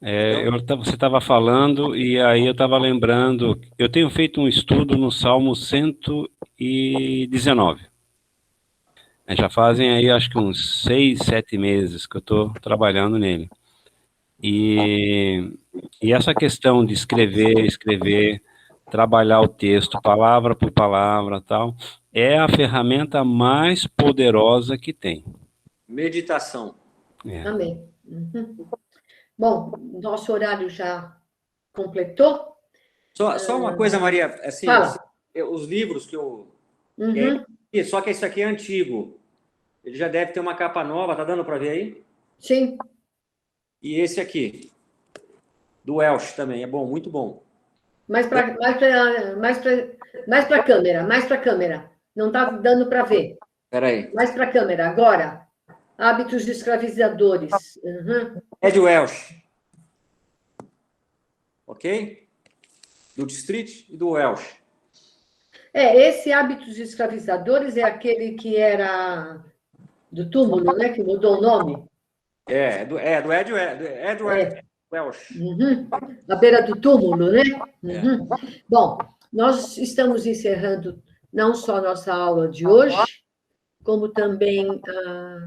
Speaker 6: Você estava falando e aí eu estava lembrando, eu tenho feito um estudo no Salmo 119. Já fazem aí acho que uns 6, 7 meses que eu estou trabalhando nele. E essa questão de escrever, trabalhar o texto, palavra por palavra, tal, é a ferramenta mais poderosa que tem.
Speaker 4: Meditação.
Speaker 1: Amém. Uhum. Bom, nosso horário já completou.
Speaker 4: Só uma coisa, Maria, assim, os livros que eu... só que isso aqui é antigo. Ele já deve ter uma capa nova, tá dando para ver aí?
Speaker 1: Sim.
Speaker 4: E esse aqui, do Welsh também, é bom, muito bom.
Speaker 1: Mais para a câmera. Não está dando para ver.
Speaker 4: Espera aí.
Speaker 1: Mais para a câmera, agora. Hábitos escravizadores. Uhum.
Speaker 4: É de Welsh. Ok? Do District e do Welsh.
Speaker 1: Esse Hábitos Escravizadores é aquele que era do túmulo, né? Que mudou o nome.
Speaker 4: Do Ed Welsh.
Speaker 1: Uhum. À beira do túmulo, né? Uhum. Bom, nós estamos encerrando não só a nossa aula de hoje, como também a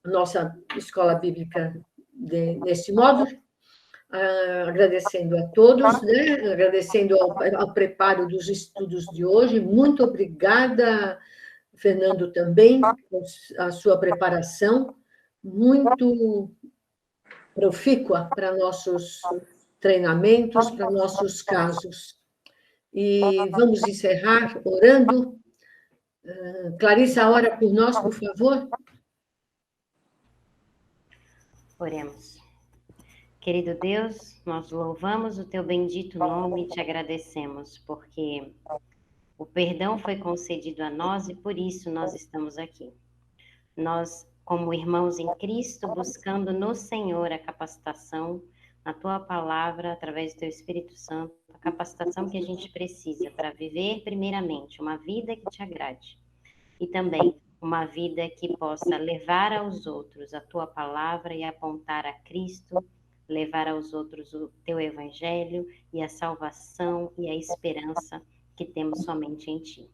Speaker 1: nossa escola bíblica neste módulo, agradecendo a todos, né? Agradecendo ao preparo dos estudos de hoje. Muito obrigada, Fernando, também, a sua preparação, muito profícua para nossos treinamentos, para nossos casos. e vamos encerrar orando. Clarissa, ora por nós, por favor.
Speaker 2: Oremos. Querido Deus, nós louvamos o teu bendito nome e te agradecemos, porque o perdão foi concedido a nós e por isso nós estamos aqui. Nós, como irmãos em Cristo, buscando no Senhor a capacitação, na tua palavra, através do teu Espírito Santo, a capacitação que a gente precisa para viver, primeiramente, uma vida que te agrade. E também uma vida que possa levar aos outros a tua palavra e apontar a Cristo, levar aos outros o teu evangelho e a salvação e a esperança que temos somente em ti.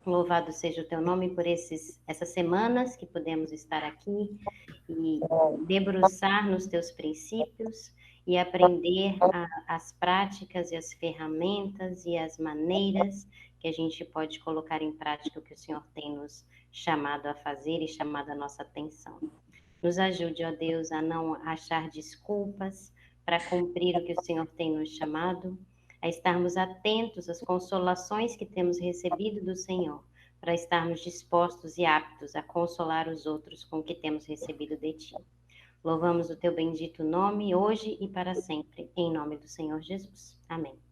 Speaker 2: Louvado seja o teu nome por essas semanas que podemos estar aqui e debruçar nos teus princípios e aprender as práticas e as ferramentas e as maneiras que a gente pode colocar em prática o que o Senhor tem nos chamado a fazer e chamado a nossa atenção. Nos ajude, ó Deus, a não achar desculpas para cumprir o que o Senhor tem nos chamado, a estarmos atentos às consolações que temos recebido do Senhor, para estarmos dispostos e aptos a consolar os outros com o que temos recebido de Ti. Louvamos o Teu bendito nome, hoje e para sempre, em nome do Senhor Jesus. Amém.